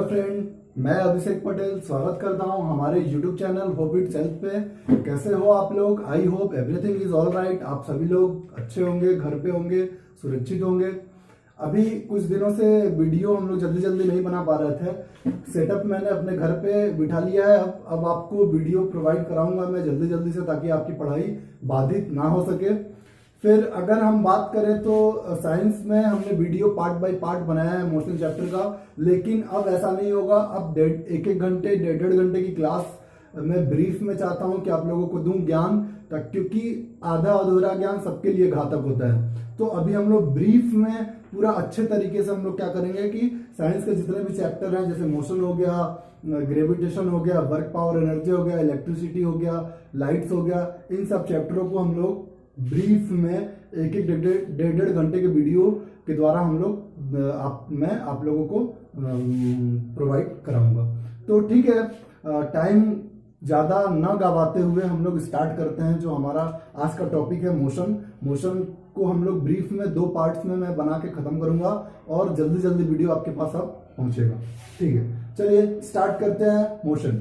Friend, मैं अभिषेक पटेल स्वागत करता हूं हमारे YouTube channel hope it's help पे। कैसे हो आप लोग? I hope everything is all right. आप सभी लोग अच्छे होंगे, घर पे होंगे, सुरक्षित होंगे। अभी कुछ दिनों से वीडियो हम लोग जल्दी जल्दी नहीं बना पा रहे थे। सेटअप मैंने अपने घर पे बिठा लिया है। अब आपको वीडियो प्रोवाइड कराऊंगा मैं जल्दी जल्दी से, ताकि आपकी पढ़ाई बाधित ना हो सके। फिर अगर हम बात करें तो साइंस में हमने वीडियो पार्ट बाय पार्ट बनाया है मोशन चैप्टर का, लेकिन अब ऐसा नहीं होगा। अब एक एक घंटे, डेढ़ घंटे की क्लास मैं ब्रीफ में चाहता हूं कि आप लोगों को दूं ज्ञान तक, क्योंकि आधा अधूरा ज्ञान सबके लिए घातक होता है। तो अभी हम लोग ब्रीफ में पूरा अच्छे तरीके से हम लोग क्या करेंगे कि साइंस के जितने भी चैप्टर हैं, जैसे मोशन हो गया, ग्रेविटेशन हो गया, वर्क पावर एनर्जी हो गया, इलेक्ट्रिसिटी हो गया, लाइट्स हो गया, इन सब चैप्टरों को हम लोग ब्रीफ में एक एक डेढ़ घंटे के वीडियो के द्वारा हम लोग मैं आप लोगों को प्रोवाइड कराऊंगा। तो ठीक है, टाइम ज़्यादा न गवाते हुए हम लोग स्टार्ट करते हैं। जो हमारा आज का टॉपिक है मोशन। मोशन को हम लोग ब्रीफ में 2 पार्ट्स में मैं बना के खत्म करूंगा और जल्दी जल्दी वीडियो आपके पास अब पहुंचेगा। ठीक है, चलिए स्टार्ट करते हैं मोशन।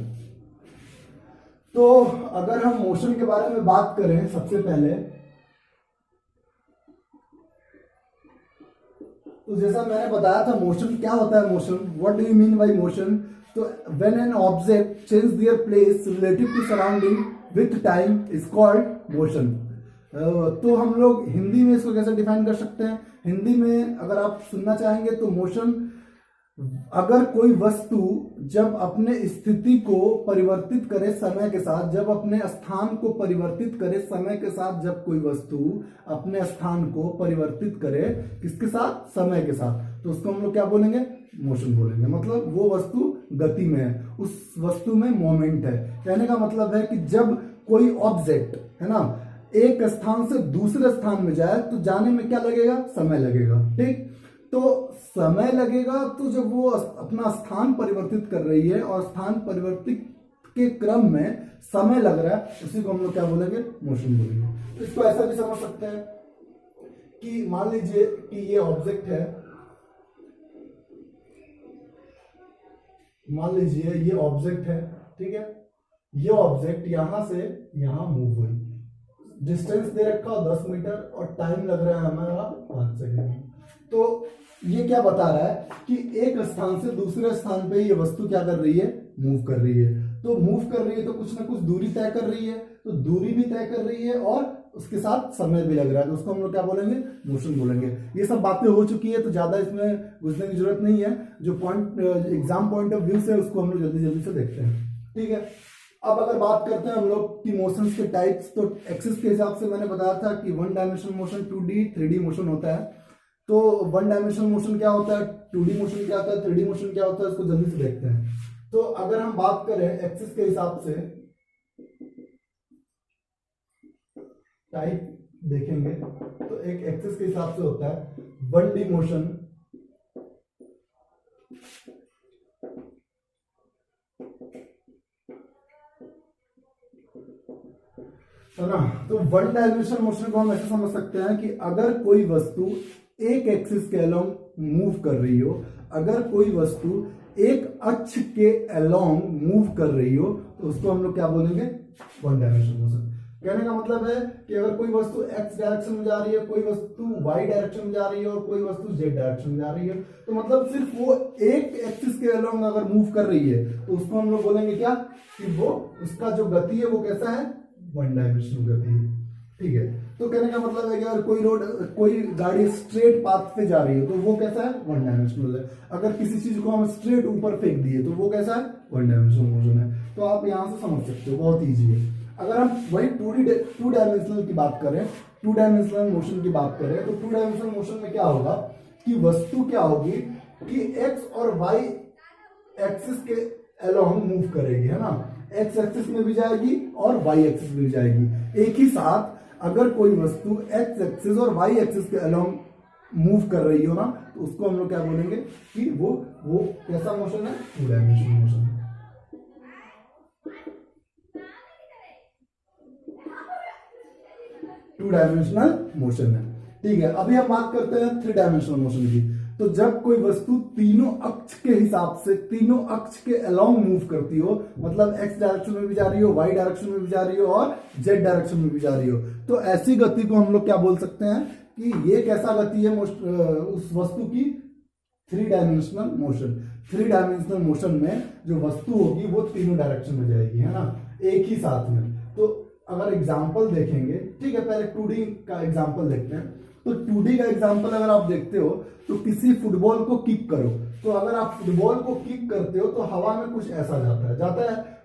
तो अगर हम मोशन के बारे में बात करें, सबसे पहले तो जैसा मैंने बताया था मोशन क्या होता है। Motion, what do you mean by motion? तो when an object change their place relative to surrounding with time is called motion. तो हम लोग हिंदी में इसको कैसे डिफाइन कर सकते हैं? हिंदी में अगर आप सुनना चाहेंगे तो मोशन, अगर कोई वस्तु जब अपने स्थिति को परिवर्तित करे समय के साथ, जब अपने स्थान को परिवर्तित करे समय के साथ, जब कोई वस्तु अपने स्थान को परिवर्तित करे किसके साथ? समय के साथ, तो उसको हम लोग क्या बोलेंगे? मोशन बोलेंगे। मतलब वो वस्तु गति में है, उस वस्तु में मोमेंट है। कहने का मतलब है कि जब कोई ऑब्जेक्ट है ना एक स्थान से दूसरे स्थान में जाए तो जाने में क्या लगेगा? समय लगेगा। ठीक, तो समय लगेगा। तो जब वो अपना स्थान परिवर्तित कर रही है और स्थान परिवर्तित के क्रम में समय लग रहा है, उसी को हम लोग क्या बोलेंगे? मोशन बोलेंगे। तो इसको ऐसा भी समझ सकते हैं कि मान लीजिए कि ये ऑब्जेक्ट है, मान लीजिए ये ऑब्जेक्ट है, ठीक है। ये ऑब्जेक्ट यहां से यहां मूव हुई, डिस्टेंस दे रखा 10 मीटर और टाइम लग रहा है हमारा 5 सेकंड। तो ये क्या बता रहा है कि एक स्थान से दूसरे स्थान पे ये वस्तु क्या कर रही है? मूव कर रही है। तो मूव कर रही है तो कुछ ना कुछ दूरी तय कर रही है, तो दूरी भी तय कर रही है और उसके साथ समय भी लग रहा है, तो उसको हम लोग क्या बोलेंगे? मोशन बोलेंगे। ये सब बातें हो चुकी है तो ज्यादा इसमें घुसने की जरूरत नहीं है। जो point exam point of view से उसको हम लोग जल्दी जल्दी से देखते हैं। ठीक है, अब अगर बात करते हैं हम लोग कि मोशंस के टाइप्स, तो एक्सिस के हिसाब से मैंने बताया था कि 1 dimensional motion, 2D 3D motion होता है। तो 1 डायमेंशनल मोशन क्या होता है, 2D मोशन क्या होता है, 3D मोशन क्या होता है, इसको जल्दी से देखते हैं। तो अगर हम बात करें एक्सिस के हिसाब से टाइप देखेंगे तो एक एक्सिस के हिसाब से होता है 1D मोशन, है ना। तो 1 डायमेंशनल मोशन को हम ऐसे समझ सकते हैं कि अगर कोई वस्तु एक एक्सिस के अलोंग मूव कर रही हो, अगर कोई वस्तु एक अक्ष के अलोंग मूव कर रही हो, तो उसको हम लोग क्या बोलेंगे? 1 डायमेंशनल मोशन। कहने का मतलब है कि अगर कोई वस्तु एक्स डायरेक्शन में जा रही है, कोई वस्तु वाई डायरेक्शन में जा रही है और कोई वस्तु जेड डायरेक्शन में जा रही है, तो मतलब सिर्फ वो एक एक्सिस के अलोंग अगर मूव कर रही है तो उसको हम लोग बोलेंगे क्या? कि वो उसका जो गति है वो कैसा है? 1 डायमेंशनल गति है। ठीक है, तो कहने का मतलब है कि अगर कोई गाड़ी स्ट्रेट पाथ पे जा रही है तो वो कैसा है? 1 डायमेंशनल है। अगर किसी चीज को हम स्ट्रेट ऊपर फेंक दिए तो वो कैसा है? 1 डायमेंशनल मोशन है। तो आप यहां से समझ सकते हो, बहुत ईजी है। अगर हम वही 2 डायमेंशनल की बात करें, 2 डायमेंशनल मोशन की बात करें, तो 2 डायमेंशनल मोशन में क्या होगा कि वस्तु क्या होगी कि एक्स और वाई एक्सिस के अलोंग मूव करेगी, है ना। एक्स एक्सिस में भी जाएगी और वाई एक्सिस में भी जाएगी। एक ही साथ अगर कोई वस्तु एक्स एक्सिस और वाई एक्सिस के अलोंग मूव कर रही हो ना, तो उसको हम लोग क्या बोलेंगे कि वो कैसा मोशन है? 2 डायमेंशनल मोशन है। टू डायमेंशनल मोशन है। ठीक है, अभी हम बात करते हैं 3 डायमेंशनल मोशन की। तो जब कोई वस्तु तीनों अक्ष के हिसाब से, तीनों अक्ष के अलोंग मूव करती हो, मतलब एक्स डायरेक्शन में भी जा रही हो, वाई डायरेक्शन में भी जा रही हो और जेड डायरेक्शन में भी जा रही हो, तो ऐसी गति को हम लोग क्या बोल सकते हैं कि ये कैसा गति है उस वस्तु की, three dimensional motion. Three dimensional motion में जो वस्तु होगी वो तीनों डायरेक्शन में जाएगी, है ना, एक ही साथ में। तो अगर एग्जाम्पल देखेंगे, ठीक है, पहले 2D का एग्जाम्पल देखते हैं। तो 2D का एग्जाम्पल अगर आप देखते हो तो किसी फुटबॉल को किक करो, तो अगर आप फुटबॉल को किक करते हो तो हवा में कुछ ऐसा जाता है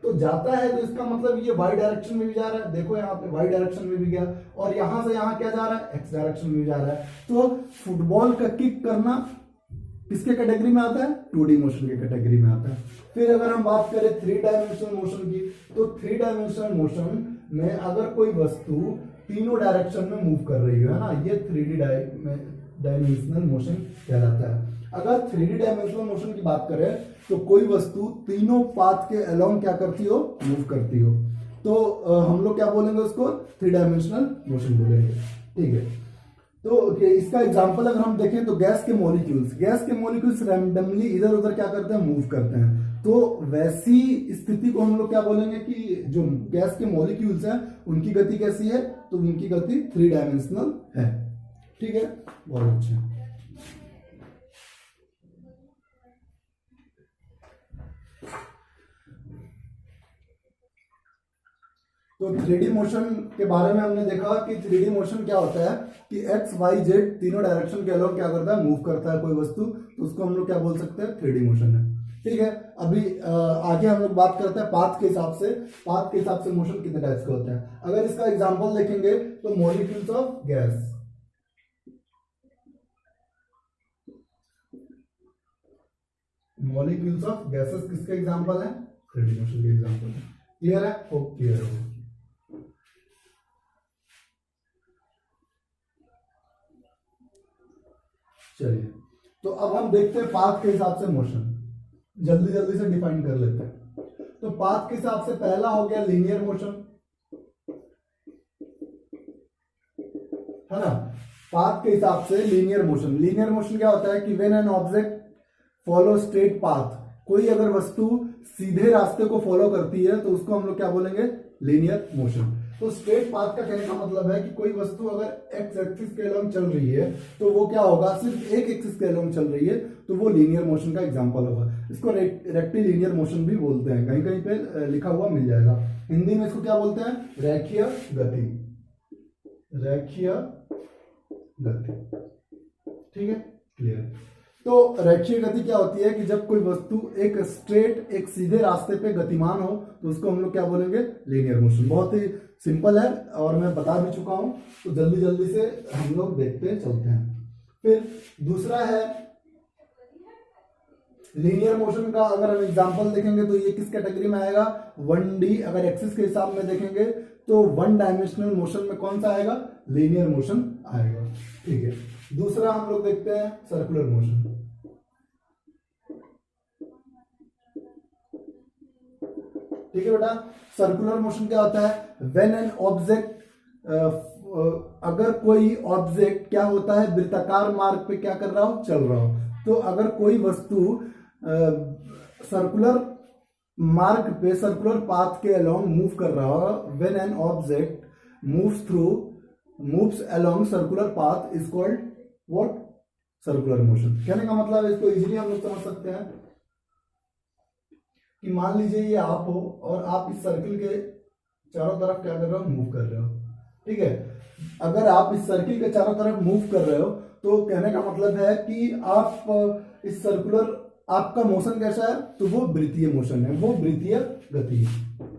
तो जाता है, तो इसका मतलब ये वाई डायरेक्शन में भी जा रहा है, देखो यहाँ पे वाई डायरेक्शन में भी गया, और यहां से यहाँ क्या जा रहा है, एक्स डायरेक्शन में भी जा रहा है। तो फुटबॉल का किक करना किसके कैटेगरी में आता है, 2D मोशन के कैटेगरी में आता है। फिर अगर हम बात करें 3 डायमेंशनल मोशन की, तो 3 डायमेंशनल मोशन में अगर कोई वस्तु तीनों डायरेक्शन में मूव कर रही है ना, ये 3D डायमेंशनल मोशन कहलाता है। अगर 3D डायमेंशनल मोशन की बात करें तो कोई वस्तु तीनों पाथ के अलोंग क्या करती हो, मूव करती हो, तो हम लोग क्या बोलेंगे उसको, 3 डायमेंशनल मोशन बोलेंगे, ठीक है। तो इसका एग्जांपल अगर हम देखें तो गैस के मॉलिक्यूल्स रैंडमली इधर उधर क्या करते हैं, मूव करते हैं। तो वैसी स्थिति को हम लोग क्या बोलेंगे कि जो गैस के मॉलिक्यूल्स हैं उनकी गति कैसी है, तो उनकी गति 3 डायमेंशनल है, ठीक है, बहुत अच्छा। तो 3D मोशन के बारे में हमने देखा कि 3D मोशन क्या होता है कि एक्स वाई जेड तीनों डायरेक्शन के अलोंग क्या करता है, मूव करता है कोई वस्तु, तो उसको हम लोग क्या बोल सकते हैं, 3D मोशन है, ठीक है। अभी आगे हम लोग बात करते हैं पाथ के हिसाब से मोशन कितने टाइप्स के होते हैं। अगर इसका एग्जांपल देखेंगे तो molecules of gas, molecules of gases किसके एग्जांपल है, 3D मोशन के एग्जांपल है। क्लियर है, होप क्लियर हो। चलिए, तो अब हम देखते हैं पाथ के हिसाब से मोशन, जल्दी जल्दी से डिफाइन कर लेते हैं। तो पाथ के हिसाब से पहला हो गया लीनियर मोशन, है ना। पाथ के हिसाब से लीनियर मोशन क्या होता है कि when an object follow straight path, कोई अगर वस्तु सीधे रास्ते को फॉलो करती है तो उसको हम लोग क्या बोलेंगे, लीनियर मोशन। तो स्ट्रेट पाथ का कहने का मतलब है कि कोई वस्तु अगर एक्स एक्सिस के अलोंग चल रही है तो वो क्या होगा, सिर्फ एक एक्सिस के अलोंग चल रही है, तो वो लीनियर मोशन का एग्जांपल होगा। इसको रेक्टिलिनियर मोशन भी बोलते हैं, कहीं कहीं पे लिखा हुआ मिल जाएगा। हिंदी में इसको क्या बोलते हैं, रेखीय गति, ठीक है, क्लियर। तो रेखीय गति क्या होती है कि जब कोई वस्तु एक स्ट्रेट, एक सीधे रास्ते पे गतिमान हो तो उसको हम लोग क्या बोलेंगे, लीनियर मोशन। बहुत ही सिंपल है और मैं बता भी चुका हूं, तो जल्दी जल्दी से हम लोग देखते चलते हैं। फिर दूसरा है लीनियर मोशन का, अगर हम एग्जांपल देखेंगे तो ये किस कैटेगरी में आएगा, 1D। अगर एक्सिस के हिसाब में देखेंगे तो 1 डायमेंशनल मोशन में कौन सा आएगा, लीनियर मोशन आएगा, ठीक है। दूसरा हम लोग देखते हैं सर्कुलर मोशन, ठीक है बेटा। सर्कुलर मोशन क्या होता है, व्हेन एन ऑब्जेक्ट, अगर कोई ऑब्जेक्ट क्या होता है, वृत्ताकार मार्ग पे क्या कर रहा हो, चल रहा हो, तो अगर कोई वस्तु सर्कुलर मार्ग पे, सर्कुलर पाथ के अलोंग मूव कर रहा हो, when an object moves along circular path is called what, circular motion. कहने का मतलब है, इसको इजीली हम लोग समझ सकते हैं कि मान लीजिए ये आप हो और आप इस सर्किल के चारों तरफ क्या कर रहे हो, मूव कर रहे हो, ठीक है। अगर आप इस सर्किल के चारों तरफ मूव कर रहे हो तो कहने का मतलब है कि आप इस सर्कुलर, आपका मोशन कैसा है, तो वो वृत्तीय मोशन है, वो वृत्तीय गति है।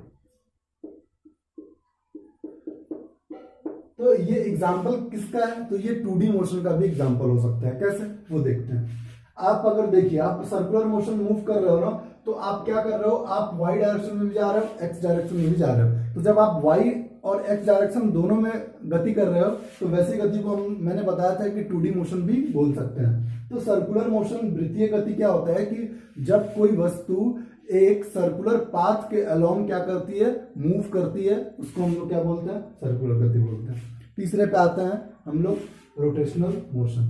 तो ये एग्जाम्पल किसका है, तो ये 2D मोशन का भी एग्जाम्पल हो सकता है। कैसे, वो देखते हैं। आप अगर देखिए, आप सर्कुलर मोशन मूव कर रहे हो ना, तो आप क्या कर रहे हो, आप वाई डायरेक्शन में भी जा रहे हो, एक्स डायरेक्शन में भी जा रहे हो। तो जब आप वाई और एक्स डायरेक्शन दोनों में गति कर रहे हो तो वैसी गति को मैंने बताया था कि 2D मोशन भी बोल सकते हैं। तो सर्कुलर मोशन, वृत्तीय गति क्या होता है कि जब कोई वस्तु एक सर्कुलर पाथ के अलोंग क्या करती है, मूव करती है, उसको हम लोग क्या बोलते हैं, सर्कुलर गति बोलते हैं। तीसरे पे आते हैं हम लोग रोटेशनल मोशन,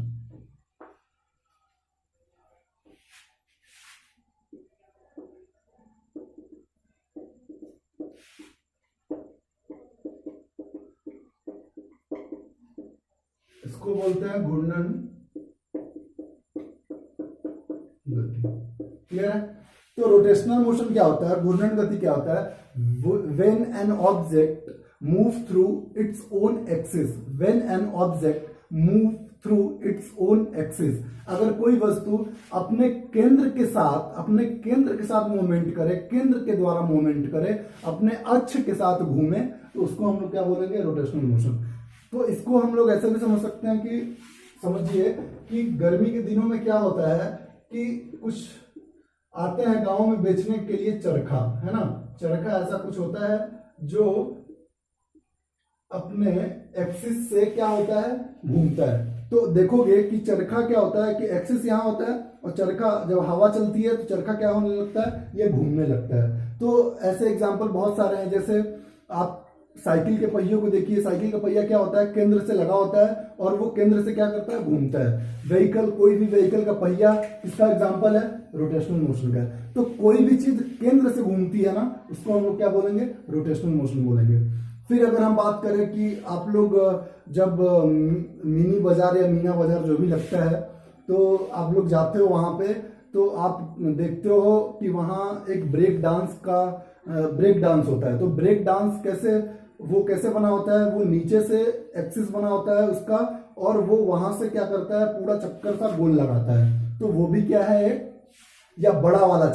इसको बोलते हैं घूर्णन गति। क्लियर है? तो रोटेशनल मोशन क्या होता है, घूर्णन गति क्या होता है? When an object move through its own axis, when an object move through its own axis, अगर कोई वस्तु अपने केंद्र के साथ मूवमेंट करे, केंद्र के द्वारा मूवमेंट करे, अपने अक्ष के साथ घूमे, तो उसको हम लोग क्या बोलेंगे? Rotational motion. तो इसको हम लोग ऐसे भी समझ सकते हैं कि समझिए कि गर्मी के दिनों में क्या होता है कि कुछ आते हैं गांव में बेचने के लिए चरखा, है ना, चरखा ऐसा कुछ होता है जो अपने एक्सिस से क्या होता है? घूमता है। तो देखोगे कि चरखा क्या होता है कि एक्सिस यहाँ होता है और चरखा जब हवा चलती है तो चरखा क्या होने लगता है? ये घूमने लगता है। तो ऐसे एग्जाम्पल बहुत सारे हैं, जैसे आप साइकिल के पहियों को देखिए, साइकिल का पहिया क्या होता है? केंद्र से लगा होता है और वो केंद्र से क्या करता है? घूमता है। व्हीकल, कोई भी व्हीकल का पहिया इसका एग्जाम्पल है रोटेशनल मोशन का। तो कोई भी चीज केंद्र से घूमती है ना, उसको हम लोग क्या बोलेंगे? रोटेशनल मोशन बोलेंगे। फिर अगर हम बात करें कि आप लोग जब मिनी बाजार या मीना बाजार जो भी लगता है, तो आप लोग जाते हो वहां पे, तो आप देखते हो कि वहां एक ब्रेक डांस होता है। तो ब्रेक डांस कैसे बना होता है? वो नीचे से एक्सिस बना होता है उसका, और वो वहां से क्या करता है? पूरा चक्कर सा गोल लगाता है। तो वो भी क्या है? या बड़ा वाला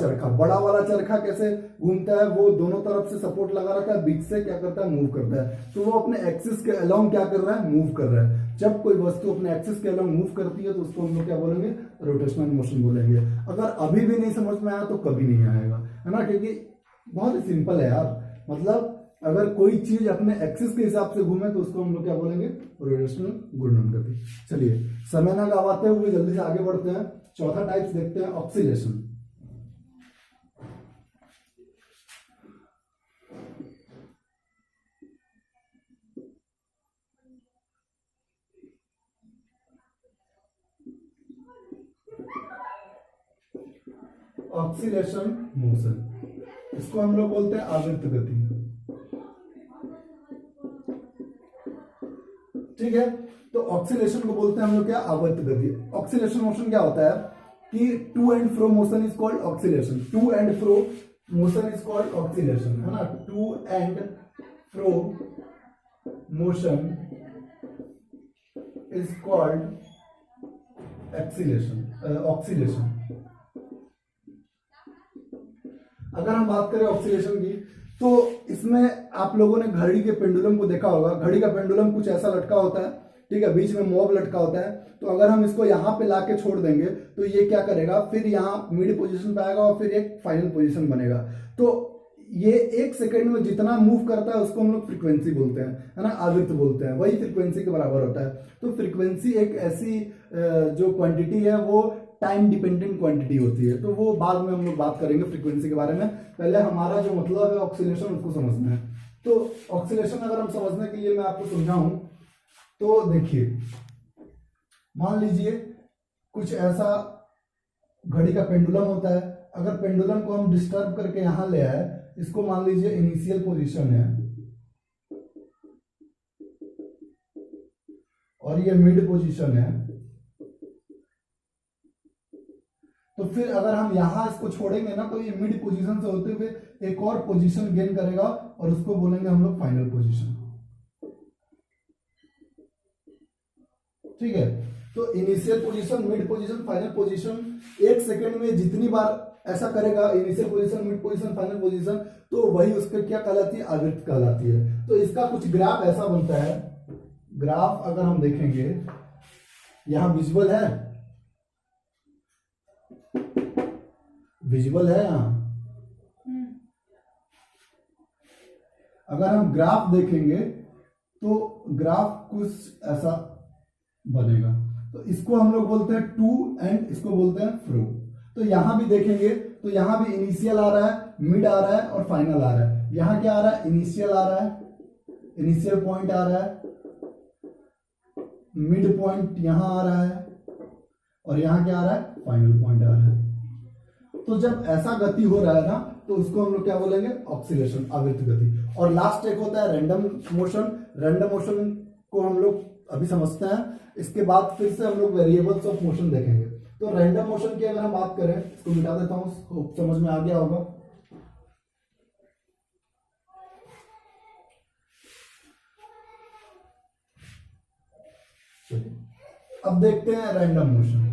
चरखा कैसे घूमता है? वो दोनों तरफ से सपोर्ट लगा रहता है, बीच से क्या करता है? मूव करता है। तो वो अपने एक्सिस के अलोंग क्या कर रहा है? मूव कर रहा है। जब कोई वस्तु अपने एक्सिस के अलोंग मूव करती है तो उसको हम लोग क्या बोलेंगे? रोटेशनल मोशन बोलेंगे। अगर अभी भी नहीं समझ में आया तो कभी नहीं आएगा, है ना, क्योंकि बहुत ही सिंपल है यार। मतलब अगर कोई चीज अपने एक्सिस के हिसाब से घूमे तो उसको हम लोग क्या बोलेंगे? रोटेशनल घूर्णन गति। चलिए समय ना गवाते हुए जल्दी से आगे बढ़ते हैं। चौथा टाइप्स देखते हैं, ऑक्सीलेशन। ऑक्सीलेशन मोशन, इसको हम लोग बोलते हैं आवर्त गति। ठीक है, तो ऑक्सीलेशन को बोलते हैं हम लोग क्या? आवर्त गति। ऑक्सीलेशन मोशन क्या होता है कि to and fro motion is called oscillation. To and fro motion is called oscillation, है ना। To and fro motion is called oscillation. अगर हम बात करें ऑक्सीलेशन की, तो इसमें आप लोगों ने घड़ी के पेंडुलम को देखा होगा। घड़ी का पेंडुलम कुछ ऐसा लटका होता है, ठीक है, बीच में मॉब लटका होता है। तो अगर हम इसको यहाँ पे लाके छोड़ देंगे तो ये क्या करेगा? फिर यहाँ मिड पोजीशन पे आएगा और फिर एक फाइनल पोजीशन बनेगा। तो ये 1 सेकंड में जितना मूव करता है उसको हम लोग फ्रीक्वेंसी बोलते हैं, है ना, आवृत्ति बोलते हैं। वही फ्रीक्वेंसी के बराबर होता है। तो फ्रीक्वेंसी एक ऐसी जो क्वांटिटी है वो टाइम डिपेंडेंट क्वांटिटी होती है। तो वो बाद में हम लोग बात करेंगे फ्रीक्वेंसी के बारे में। पहले हमारा जो मतलब है ऑक्सीलेशन, उसको समझना है। तो ऑक्सीलेशन अगर हम समझने के लिए मैं आपको समझाऊं तो देखिए, मान लीजिए कुछ ऐसा घड़ी का पेंडुलम होता है। अगर पेंडुलम को हम डिस्टर्ब करके यहां ले आए, इसको मान लीजिए इनिशियल पोजीशन है और ये मिड पोजीशन है, तो फिर अगर हम यहां इसको छोड़ेंगे ना तो ये मिड पोजीशन से होते हुए एक और पोजीशन गेन करेगा और उसको बोलेंगे हम लोग फाइनल पोजीशन। ठीक है, तो initial position, mid position, final position, 1 second में जितनी बार ऐसा करेगा, initial position, mid position, final position, तो वही उसका क्या कहलाती है? आवृत्ति कहलाती है। तो इसका कुछ ग्राफ ऐसा बनता है। ग्राफ अगर हम देखेंगे, यहां विजुअल है, विजुअल है यहां। अगर हम ग्राफ देखेंगे तो ग्राफ कुछ ऐसा बनेगा। तो इसको हम लोग बोलते हैं टू एंड इसको बोलते हैं फ्रो। तो यहां भी देखेंगे तो यहां भी इनिशियल आ रहा है, मिड आ रहा है और फाइनल आ रहा है। यहां क्या आ रहा है? इनिशियल आ रहा है, इनिशियल पॉइंट आ रहा है, मिड पॉइंट यहां आ रहा है और यहां क्या आ रहा है? फाइनल पॉइंट आ रहा है। तो जब ऐसा गति हो रहा है ना तो उसको हम लोग क्या बोलेंगे? ऑक्सीलेशन, आवृत्त गति। और लास्ट एक होता है रैंडम मोशन। रैंडम मोशन को हम लोग अभी समझते हैं। इसके बाद फिर से हम लोग वेरिएबल्स ऑफ मोशन देखेंगे। तो रैंडम मोशन की अगर हम बात करें, इसको मिटा देता हूँ, समझ में आ गया होगा। अब देखते हैं रैंडम मोशन।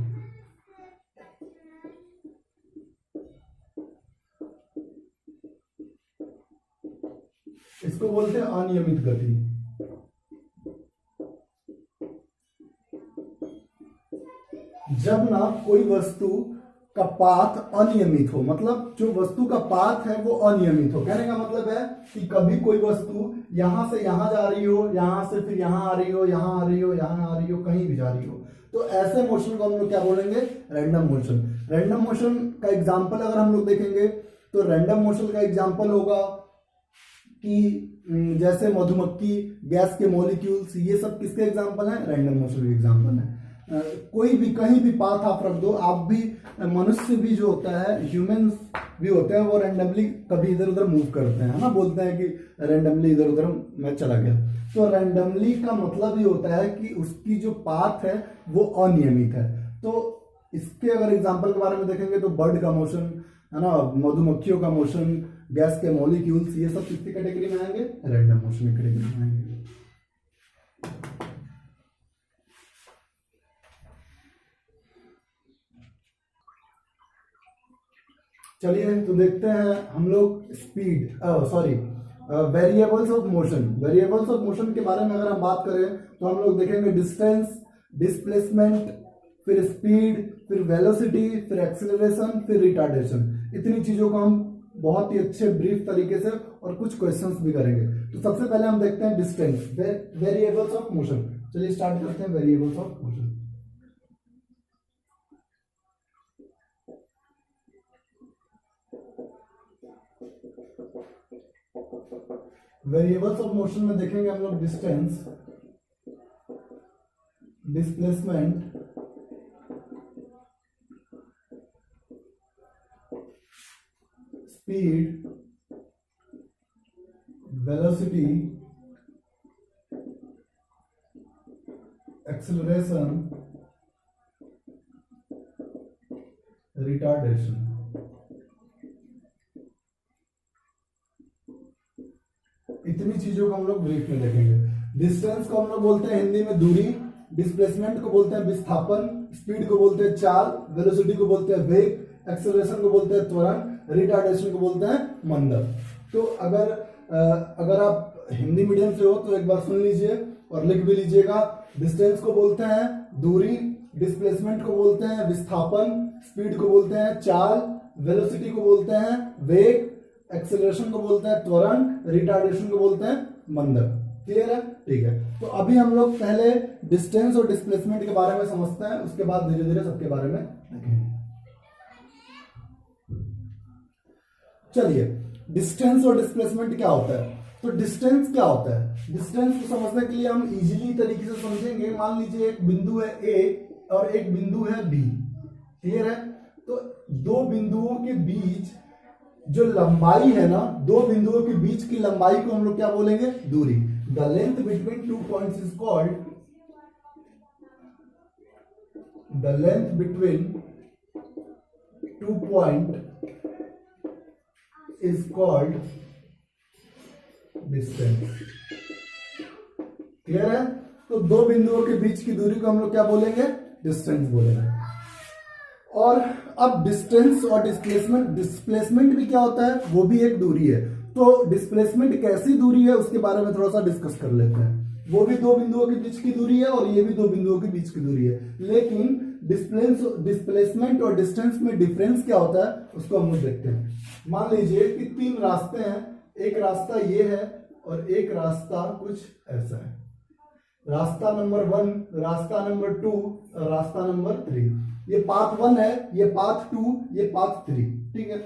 इसको बोलते हैं अनियमित गति। जब ना कोई वस्तु का पाथ अनियमित हो, मतलब जो वस्तु का पाथ है वो अनियमित हो। कहने का मतलब है कि कभी कोई वस्तु यहां से यहां जा रही हो, यहां से फिर यहां आ रही हो, यहां आ रही हो, यहां आ रही हो, कहीं भी जा रही हो, तो ऐसे मोशन को हम लोग क्या बोलेंगे? Random motion. रैंडम मोशन का एग्जाम्पल अगर हम लोग देखेंगे तो रैंडम मोशन का एग्जाम्पल होगा कि जैसे मधुमक्खी, गैस के मॉलिक्यूल्स, ये सब किसके एग्जाम्पल हैं? रैंडम मोशन के एग्जाम्पल हैं। कोई भी कहीं भी पाथ आप रख दो, आप भी, मनुष्य भी जो होता है, ह्यूमंस भी होते हैं, वो रैंडमली कभी इधर उधर मूव करते हैं, है ना, बोलते हैं कि रैंडमली इधर उधर मैं चला गया। तो रैंडमली का मतलब ये होता है कि उसकी जो पाथ है वो अनियमित है। तो इसके अगर एग्जाम्पल के बारे में देखेंगे तो बर्ड का मोशन, है ना, मधुमक्खियों का मोशन, गैस के मॉलिक्यूल्स, ये सब किसकी कैटेगरी में आएंगे? रैंडम मोशन की कैटेगरी में आएंगे। चलिए तो देखते हैं हम लोग speed, variables of motion. Variables of motion के बारे में अगर हम बात करें तो हम लोग देखेंगे डिस्टेंस, डिस्प्लेसमेंट, फिर स्पीड, फिर वेलोसिटी, फिर एक्सेलरेशन, फिर रिटार्डेशन। इतनी चीजों को हम बहुत ही अच्छे ब्रीफ तरीके से और कुछ क्वेश्चंस भी करेंगे। तो सबसे पहले हम देखते हैं डिस्टेंस, वेरिएबल्स ऑफ मोशन। चलिए स्टार्ट करते हैं variables of motion. Variables of motion में देखेंगे हम लोग distance, displacement, speed, velocity, acceleration, retardation. इतनी चीजों को हम लोग ब्रीफ में देखेंगे। डिस्टेंस को हम लोग बोलते हैं हिंदी में दूरी, डिस्प्लेसमेंट को बोलते हैं विस्थापन, स्पीड को बोलते हैं चाल, वेलोसिटी को बोलते हैं वेग, एक्सेलरेशन को बोलते हैं त्वरण, रिटार्डेशन को बोलते हैं मंदन। तो अगर आप हिंदी मीडियम से हो तो एक बार सुन लीजिए और लिख भी लीजिएगा। डिस्टेंस को बोलते हैं दूरी, डिस्प्लेसमेंट को बोलते हैं विस्थापन, स्पीड को बोलते हैं चाल, वेलोसिटी को बोलते हैं वेग, एक्सेलरेशन को बोलते हैं त्वरण, रिटार्डेशन को बोलते हैं मंदन। क्लियर है? ठीक है। तो अभी हम लोग पहले डिस्टेंस और डिस्प्लेसमेंट के बारे में समझते हैं, उसके बाद धीरे धीरे सबके बारे में देखेंगे। चलिए, डिस्टेंस और डिस्प्लेसमेंट क्या होता है? तो डिस्टेंस क्या होता है? डिस्टेंस को समझने के लिए हम इजीली तरीके से समझेंगे। मान लीजिए एक बिंदु है ए और एक बिंदु है बी। क्लियर है? तो दो बिंदुओं के बीच जो लंबाई है ना, दो बिंदुओं के बीच की लंबाई को हम लोग क्या बोलेंगे? दूरी। The length between two points is called, the length between two point is called distance. Clear है? तो दो बिंदुओं के बीच की दूरी को हम लोग क्या बोलेंगे? डिस्टेंस बोलेंगे। और अब डिस्टेंस और डिस्प्लेसमेंट भी क्या होता है? वो भी एक दूरी है। तो डिस्प्लेसमेंट कैसी दूरी है उसके बारे में थोड़ा सा डिस्कस कर लेते हैं। वो भी दो बिंदुओं के बीच की दूरी है और ये भी दो बिंदुओं के बीच की दूरी है, लेकिन डिस्प्लेसमेंट और डिस्टेंस में डिफरेंस क्या होता है उसको हम लोग देखते हैं। मान लीजिए कि तीन रास्ते हैं, एक रास्ता ये है और एक रास्ता कुछ ऐसा है। रास्ता नंबर 1, रास्ता नंबर 2, रास्ता नंबर 3। ये पाथ 1 है, ये पाथ 2, ये पाथ 3। ठीक है?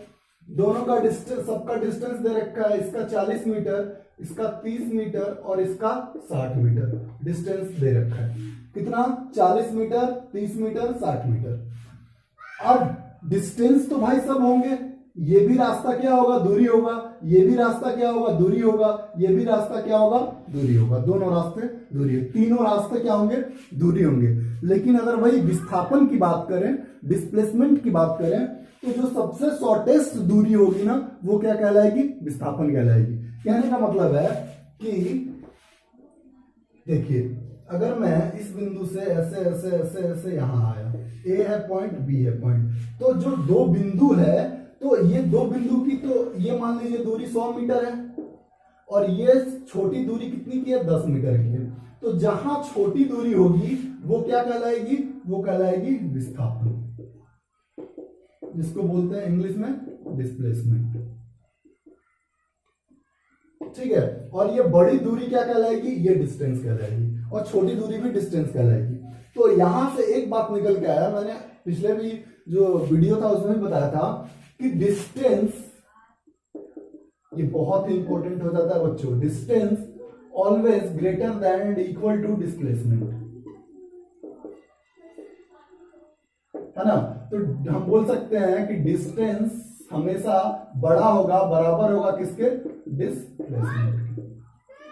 दोनों का डिस्टेंस, सबका डिस्टेंस दे रखा है। इसका 40 मीटर, इसका 30 मीटर और इसका 60 मीटर डिस्टेंस दे रखा है। कितना? 40 मीटर, 30 मीटर, 60 मीटर। अब डिस्टेंस तो भाई सब होंगे, ये भी रास्ता क्या होगा, दूरी होगा, ये भी रास्ता क्या होगा, दूरी होगा, ये भी रास्ता क्या होगा, दूरी होगा, दोनों रास्ते दूरी है, तीनों रास्ते क्या होंगे, दूरी होंगे। लेकिन अगर वही विस्थापन की बात करें, डिस्प्लेसमेंट की बात करें, तो जो सबसे शॉर्टेस्ट दूरी होगी ना वो क्या कहलाएगी, विस्थापन कहलाएगी। कहने का मतलब है कि देखिए, अगर मैं इस बिंदु से ऐसे ऐसे ऐसे ऐसे यहां आया, ए है पॉइंट, बी है पॉइंट, तो जो दो बिंदु है, तो ये दो बिंदु की, तो ये मान लीजिए दूरी 100 मीटर है और ये छोटी दूरी कितनी की है, 10 मीटर की है। तो जहां छोटी दूरी होगी वो क्या कहलाएगी, वो कहलाएगी विस्थापन, जिसको बोलते हैं इंग्लिश में डिस्प्लेसमेंट। ठीक है, और ये बड़ी दूरी क्या कहलाएगी, ये डिस्टेंस कहलाएगी, और छोटी दूरी भी डिस्टेंस कहलाएगी। तो यहां से एक बात निकल के आया, मैंने पिछले भी जो वीडियो था उसमें भी बताया था कि डिस्टेंस, ये बहुत ही इंपॉर्टेंट हो जाता है बच्चों, distance always greater than and equal to displacement, है ना। तो हम बोल सकते हैं कि डिस्टेंस हमेशा बड़ा होगा, बराबर होगा किसके, डिस्प्लेसमेंट के।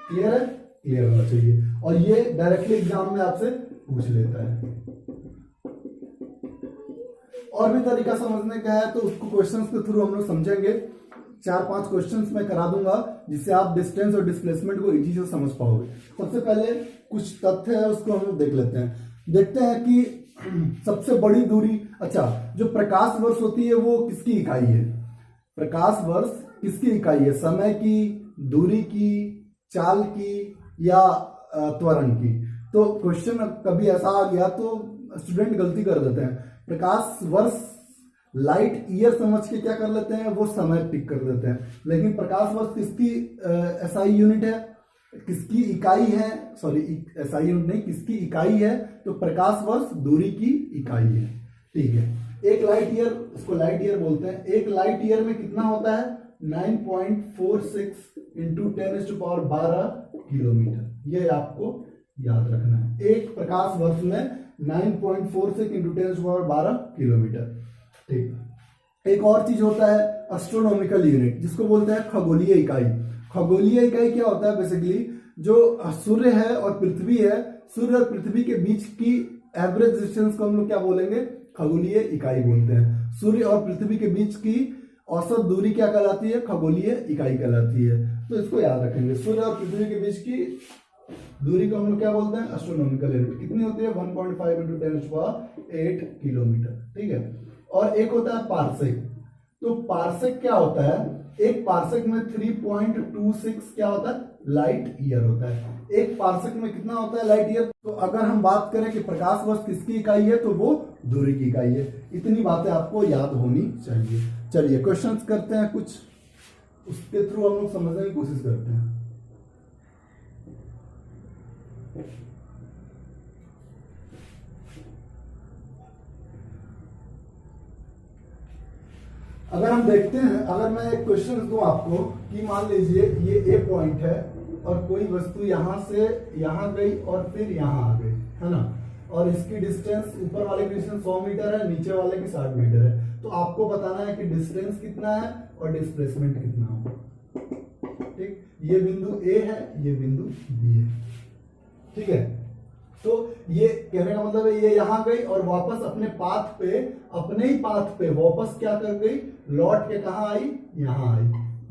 क्लियर है, क्लियर होना चाहिए, और ये डायरेक्टली एग्जाम में आपसे पूछ लेता है। और भी तरीका समझने का है तो उसको क्वेश्चंस के थ्रू हम लोग समझेंगे। 4-5 क्वेश्चंस मैं करा दूंगा जिससे आप डिस्टेंस और डिस्प्लेसमेंट को इजी से समझ पाओगे। सबसे पहले कुछ तथ्य है उसको हम लोग देख लेते हैं। देखते हैं कि सबसे बड़ी दूरी, अच्छा, जो प्रकाश वर्ष होती है वो किसकी इकाई है, प्रकाश वर्ष किसकी इकाई है, समय की, दूरी की, चाल की, या त्वरण की। तो क्वेश्चन कभी ऐसा आ गया तो स्टूडेंट गलती कर देते हैं, प्रकाश वर्ष लाइट ईयर समझ के क्या कर लेते हैं, वो समय टिक कर देते हैं। लेकिन प्रकाश वर्ष किसकी एसआई यूनिट है, किसकी इकाई है, सॉरी एसआई यूनिट नहीं, किसकी इकाई है, तो प्रकाश वर्ष दूरी की इकाई है। ठीक है, एक लाइट ईयर, इसको लाइट ईयर बोलते हैं, एक लाइट ईयर में कितना होता है, 9.46 इंटू 10⁻12 किलोमीटर। ये आपको याद रखना है, एक प्रकाश वर्ष में 9.46 इंटू 10⁻12 किलोमीटर। ठीक, एक और चीज होता है एस्ट्रोनॉमिकल यूनिट, जिसको बोलते हैं खगोलीय इकाई। खगोलीय इकाई क्या होता है, बेसिकली जो सूर्य है और पृथ्वी है, सूर्य और पृथ्वी के बीच की एवरेज डिस्टेंस को हम लोग क्या बोलेंगे, खगोलीय इकाई बोलते हैं। सूर्य और पृथ्वी के बीच की औसत दूरी क्या कहलाती है, खगोलीय इकाई कहलाती है। तो इसको याद रखेंगे, सूर्य और पृथ्वी के बीच की दूरी को हम लोग क्या बोलते हैं, एस्ट्रोनॉमिकल यूनिट। कितनी होती है, 1.5 इंटू 10⁸ किलोमीटर। ठीक है, और एक होता है पार्सेक। तो पार्सेक क्या होता है, एक पार्सेक में 3.26 क्या होता है, लाइट ईयर होता है। एक पार्सेक में कितना होता है, लाइट ईयर। तो अगर हम बात करें कि प्रकाश वर्ष किसकी इकाई है, तो वो दूरी की इकाई है। इतनी बातें आपको याद होनी चाहिए। चलिए क्वेश्चंस करते हैं कुछ, उसके थ्रू हम लोग समझने की कोशिश करते हैं। अगर हम देखते हैं, अगर मैं एक क्वेश्चन दूं आपको कि मान लीजिए ये ए पॉइंट है और कोई वस्तु यहां से यहां गई और फिर यहां आ गई, है ना, और इसकी डिस्टेंस, ऊपर वाले की डिस्टेंस 100 मीटर है, नीचे वाले की 60 मीटर है। तो आपको बताना है कि डिस्टेंस कितना है और डिस्प्लेसमेंट कितना होगा। ठीक, ये बिंदु ए है, ये बिंदु बी है। ठीक है, तो ये कहने का मतलब है ये यहां गई और वापस अपने पाथ पे, अपने ही पाथ पे वापस क्या कर गई, लौट के कहा आई, यहां आई,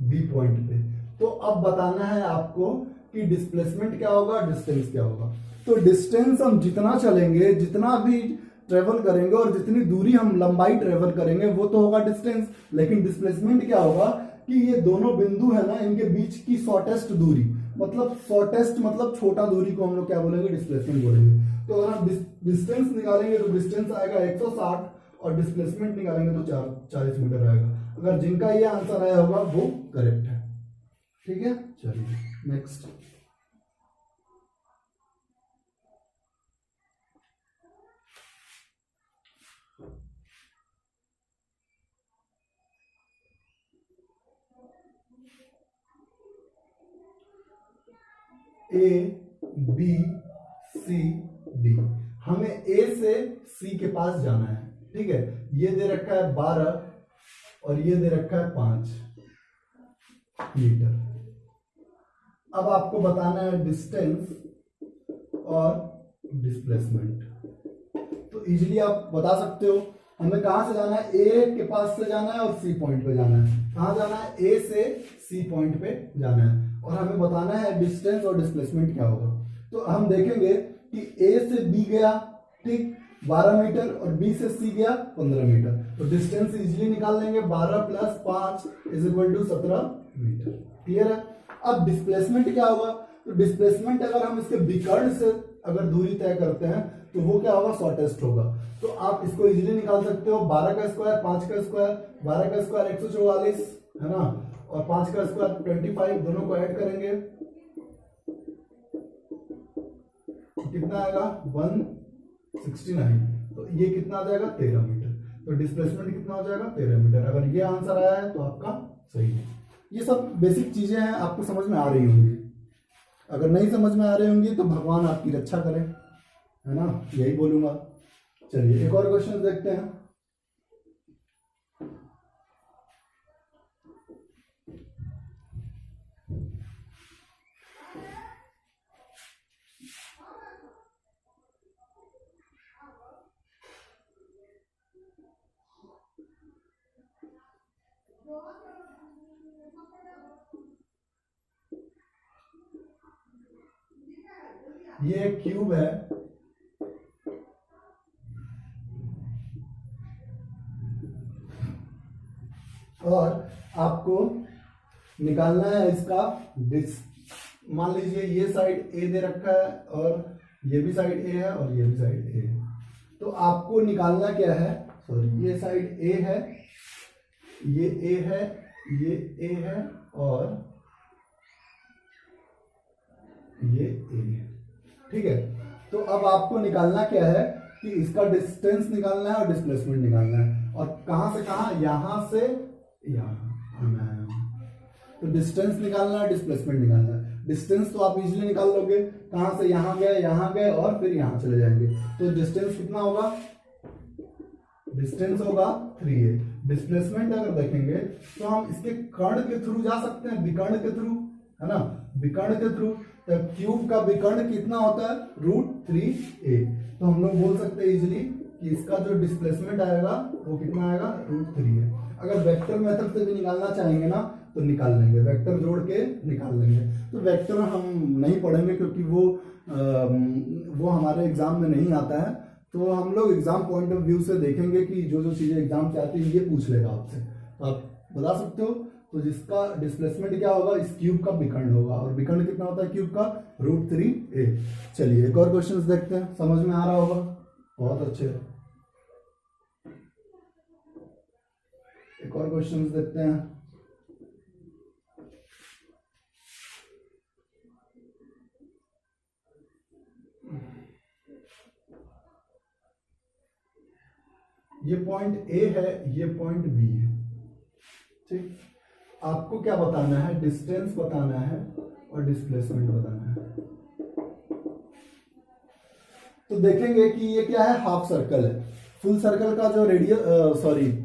बी पॉइंट पे। तो अब बताना है आपको कि डिस्प्लेसमेंट क्या होगा, डिस्टेंस क्या होगा। तो डिस्टेंस हम जितना चलेंगे, जितना भी ट्रेवल करेंगे और जितनी दूरी हम लंबाई ट्रेवल करेंगे वो तो होगा डिस्टेंस। लेकिन डिस्प्लेसमेंट क्या होगा कि ये दोनों बिंदु है ना, इनके बीच की शॉर्टेस्ट दूरी, मतलब शॉर्टेस्ट मतलब छोटा दूरी को हम लोग क्या बोलेंगे, डिस्प्लेसमेंट बोलेंगे। तो अगर हम डिस्टेंस निकालेंगे तो डिस्टेंस आएगा 160 और डिस्प्लेसमेंट निकालेंगे तो 40 मीटर आएगा। अगर जिनका ये आंसर आया होगा वो करेक्ट है। ठीक है, चलिए next. A B C D, हमें ए से सी के पास जाना है। ठीक है, ये दे रखा है 12 और ये दे रखा है 5 मीटर। अब आपको बताना है डिस्टेंस और डिस्प्लेसमेंट। तो इजीली आप बता सकते हो हमें कहां से जाना है, ए के पास से जाना है और सी पॉइंट पे जाना है। कहां जाना है, ए से सी पॉइंट पे जाना है और हमें बताना है डिस्टेंस और डिस्प्लेसमेंट क्या होगा। तो हम देखेंगे कि ए से बी गया, ठीक, 12 मीटर और बी से सी गया 15 मीटर। तो डिस्टेंस इजीली निकाल लेंगे, 12 + 5 = 17 मीटर। क्लियर है। अब डिस्प्लेसमेंट क्या होगा, तो डिस्प्लेसमेंट अगर हम इसके विकर्ण से अगर दूरी तय करते हैं तो वो क्या होगा, शॉर्टेस्ट होगा। तो आप इसको इजीली निकाल सकते हो, 12 का स्क्वायर 5 का स्क्वायर, 12 का स्क्वायर 144 है ना, और 5 का स्क्वायर 25, दोनों को ऐड करेंगे कितना आएगा 169। तो ये कितना आ जाएगा 13 मीटर। तो डिस्प्लेसमेंट कितना हो जाएगा 13 मीटर। अगर ये आंसर आया है तो आपका सही है। ये सब बेसिक चीजें हैं, आपको समझ में आ रही होंगी। अगर नहीं समझ में आ रही होंगी तो भगवान आपकी रक्षा करे, है ना, यही बोलूंगा। चलिए एक और क्वेश्चन देखते हैं। ये एक क्यूब है और आपको निकालना है इसका मान लीजिए ये साइड ए दे रखा है और ये भी साइड ए है और ये भी साइड ए है। तो आपको निकालना क्या है, सॉरी, ये साइड ए है, ये ए है, ये ए है और ये ए है, ठीक है। तो अब आपको निकालना क्या है कि इसका डिस्टेंस निकालना है और डिस्प्लेसमेंट निकालना है। और कहां से कहां, यहां से यहां आना है। तो डिस्टेंस निकालना है, डिस्प्लेसमेंट निकालना है। डिस्टेंस तो आप इजीली निकाल लोगे, कहां से यहां गए और फिर यहां चले जाएंगे। तो डिस्टेंस कितना होगा, डिस्टेंस होगा 3a। डिस्प्लेसमेंट अगर देखेंगे तो हम इसके कर्ण के थ्रू जा सकते हैं, विकर्ण के थ्रू, है ना, विकर्ण के थ्रू। तो क्यूब का विकर्ण कितना होता है, √3a। तो हम लोग बोल सकते हैं इजीली कि इसका जो डिस्प्लेसमेंट आएगा वो कितना आएगा, √3 है। अगर वेक्टर मेथड से भी निकालना चाहेंगे ना तो निकाल लेंगे, वेक्टर जोड़ के निकाल लेंगे। तो वेक्टर हम नहीं पढ़ेंगे क्योंकि वो हमारे एग्जाम में नहीं आता है। तो हम लोग एग्जाम पॉइंट ऑफ व्यू से देखेंगे कि जो जो चीजें एग्जाम से आती है ये पूछ लेगा आपसे, तो आप बता सकते हो। तो जिसका डिस्प्लेसमेंट क्या होगा, इस क्यूब का विकर्ण होगा, और विकर्ण कितना होता है क्यूब का, √3a। चलिए एक और क्वेश्चन देखते हैं, समझ में आ रहा होगा, बहुत अच्छे। एक और क्वेश्चन देखते हैं। ये पॉइंट ए है, ये पॉइंट बी है, ठीक। आपको क्या बताना है, डिस्टेंस बताना है और डिस्प्लेसमेंट बताना है। तो देखेंगे कि ये क्या है, हाफ सर्कल है। फुल सर्कल का जो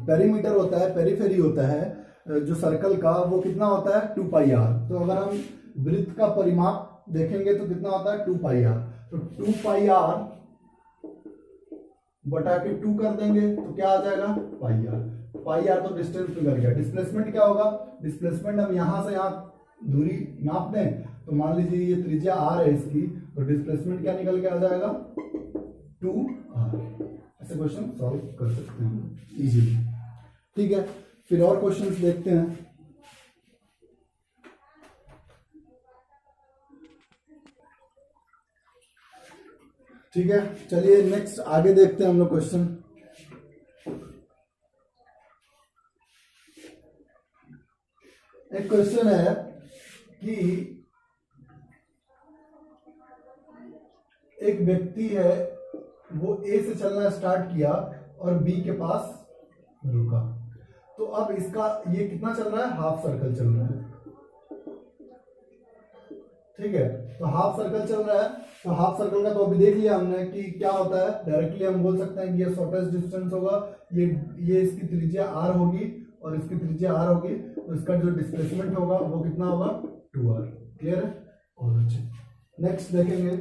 पेरीमीटर होता है, पेरीफेरी होता है जो सर्कल का, वो कितना होता है 2πr। तो अगर हम वृत्त का परिमाप देखेंगे तो कितना होता है 2πr। तो 2πr बटा के 2 कर देंगे तो क्या आ जाएगा πr तो डिस्टेंस निकल गया। डिस्प्लेसमेंट क्या होगा, डिस्प्लेसमेंट हम यहां से यहां दूरी नाप दें तो मान लीजिए ये त्रिज्या r है इसकी, तो डिस्प्लेसमेंट क्या निकल के आ जाएगा 2r। ऐसे क्वेश्चन सॉल्व कर सकते हैं इजीली, ठीक है। फिर और क्वेश्चंस देखते हैं। ठीक है, चलिए नेक्स्ट आगे देखते हैं हम लोग क्वेश्चन। एक क्वेश्चन है कि एक व्यक्ति है, वो ए से चलना स्टार्ट किया और बी के पास रुका। तो अब इसका ये कितना चल रहा है, हाफ सर्कल चल रहा है, ठीक है। तो हाफ सर्कल चल रहा है, तो हाफ सर्कल का तो अभी देख लिया हमने कि क्या होता है। डायरेक्टली हम बोल सकते हैं कि ये शॉर्टेस्ट डिस्टेंस होगा, ये इसकी त्रिज्या r होगी और इसकी त्रिज्या r होगी, तो इसका जो डिस्प्लेसमेंट होगा वो कितना होगा 2r। क्लियर है? और अच्छे नेक्स्ट देखेंगे।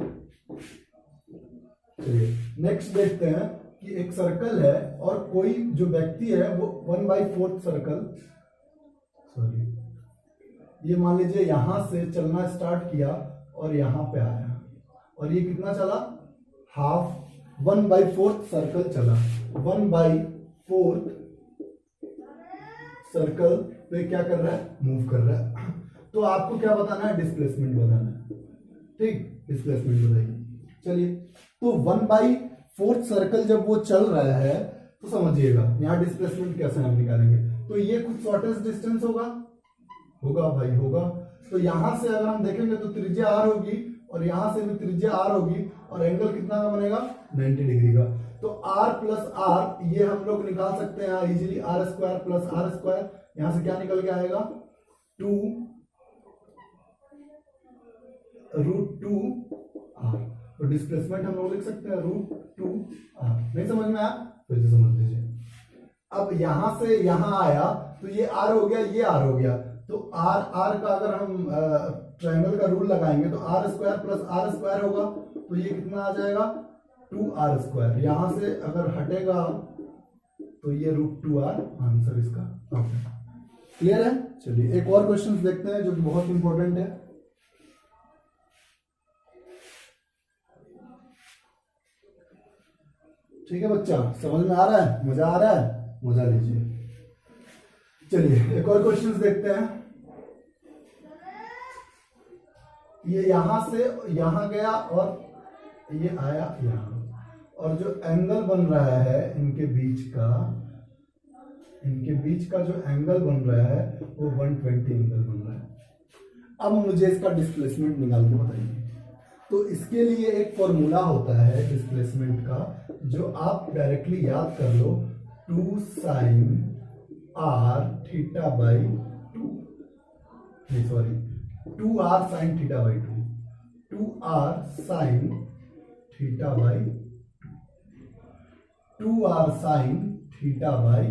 चलिए नेक्स्ट देखते हैं कि एक सर्कल है और कोई जो व्यक्ति है वो 1/4 सर्कल, सॉरी, ये मान लीजिए यहां से चलना स्टार्ट किया और यहां पे आया और ये कितना चला, हाफ 1/4 सर्कल चला। 1/4 सर्कल पे क्या कर रहा है, मूव कर रहा है। तो आपको क्या बताना है, डिस्प्लेसमेंट बताना है। ठीक, डिस्प्लेसमेंट बताइए। चलिए, तो 1/4 सर्कल जब वो चल रहा है तो समझिएगा यहाँ डिस्प्लेसमेंट कैसे हम निकालेंगे। तो ये कुछ शॉर्टेस्ट डिस्टेंस होगा भाई होगा। तो यहां से अगर हम देखेंगे तो त्रिज्या r होगी और यहां से भी त्रिज्या r होगी और एंगल कितना का बनेगा, 90 डिग्री का। तो r प्लस r ये हम लोग निकाल सकते हैं इजीली, r² प्लस r²। यहां से क्या निकल के आएगा, 2√2r। तो डिस्प्लेसमेंट हम लोग लिख सकते हैं √2r। नहीं समझ में आया, फिर से समझ लीजिए। अब यहां से यहां आया तो ये r हो गया, ये r हो गया। तो r का अगर हम ट्रायंगल का रूल लगाएंगे तो r² प्लस r² होगा। तो ये कितना आ जाएगा, 2r²। यहां से अगर हटेगा तो ये √2r आंसर इसका। क्लियर है? चलिए एक और क्वेश्चन देखते हैं जो कि बहुत इंपॉर्टेंट है। ठीक है बच्चा, समझ में आ रहा है, मजा आ रहा है, मजा लीजिए। चलिए एक और क्वेश्चन देखते हैं। ये यहां से यहां गया और ये आया यहां, और जो एंगल बन रहा है इनके बीच का जो एंगल बन रहा है वो 120 एंगल बन रहा है। अब मुझे इसका डिस्प्लेसमेंट निकाल के बताइए। तो इसके लिए एक फॉर्मूला होता है डिस्प्लेसमेंट का, जो आप डायरेक्टली याद कर लो, 2 sin r थीटा बाई 2, नहीं sorry 2r sin theta by 2, 2r sin theta by 2r sin theta by.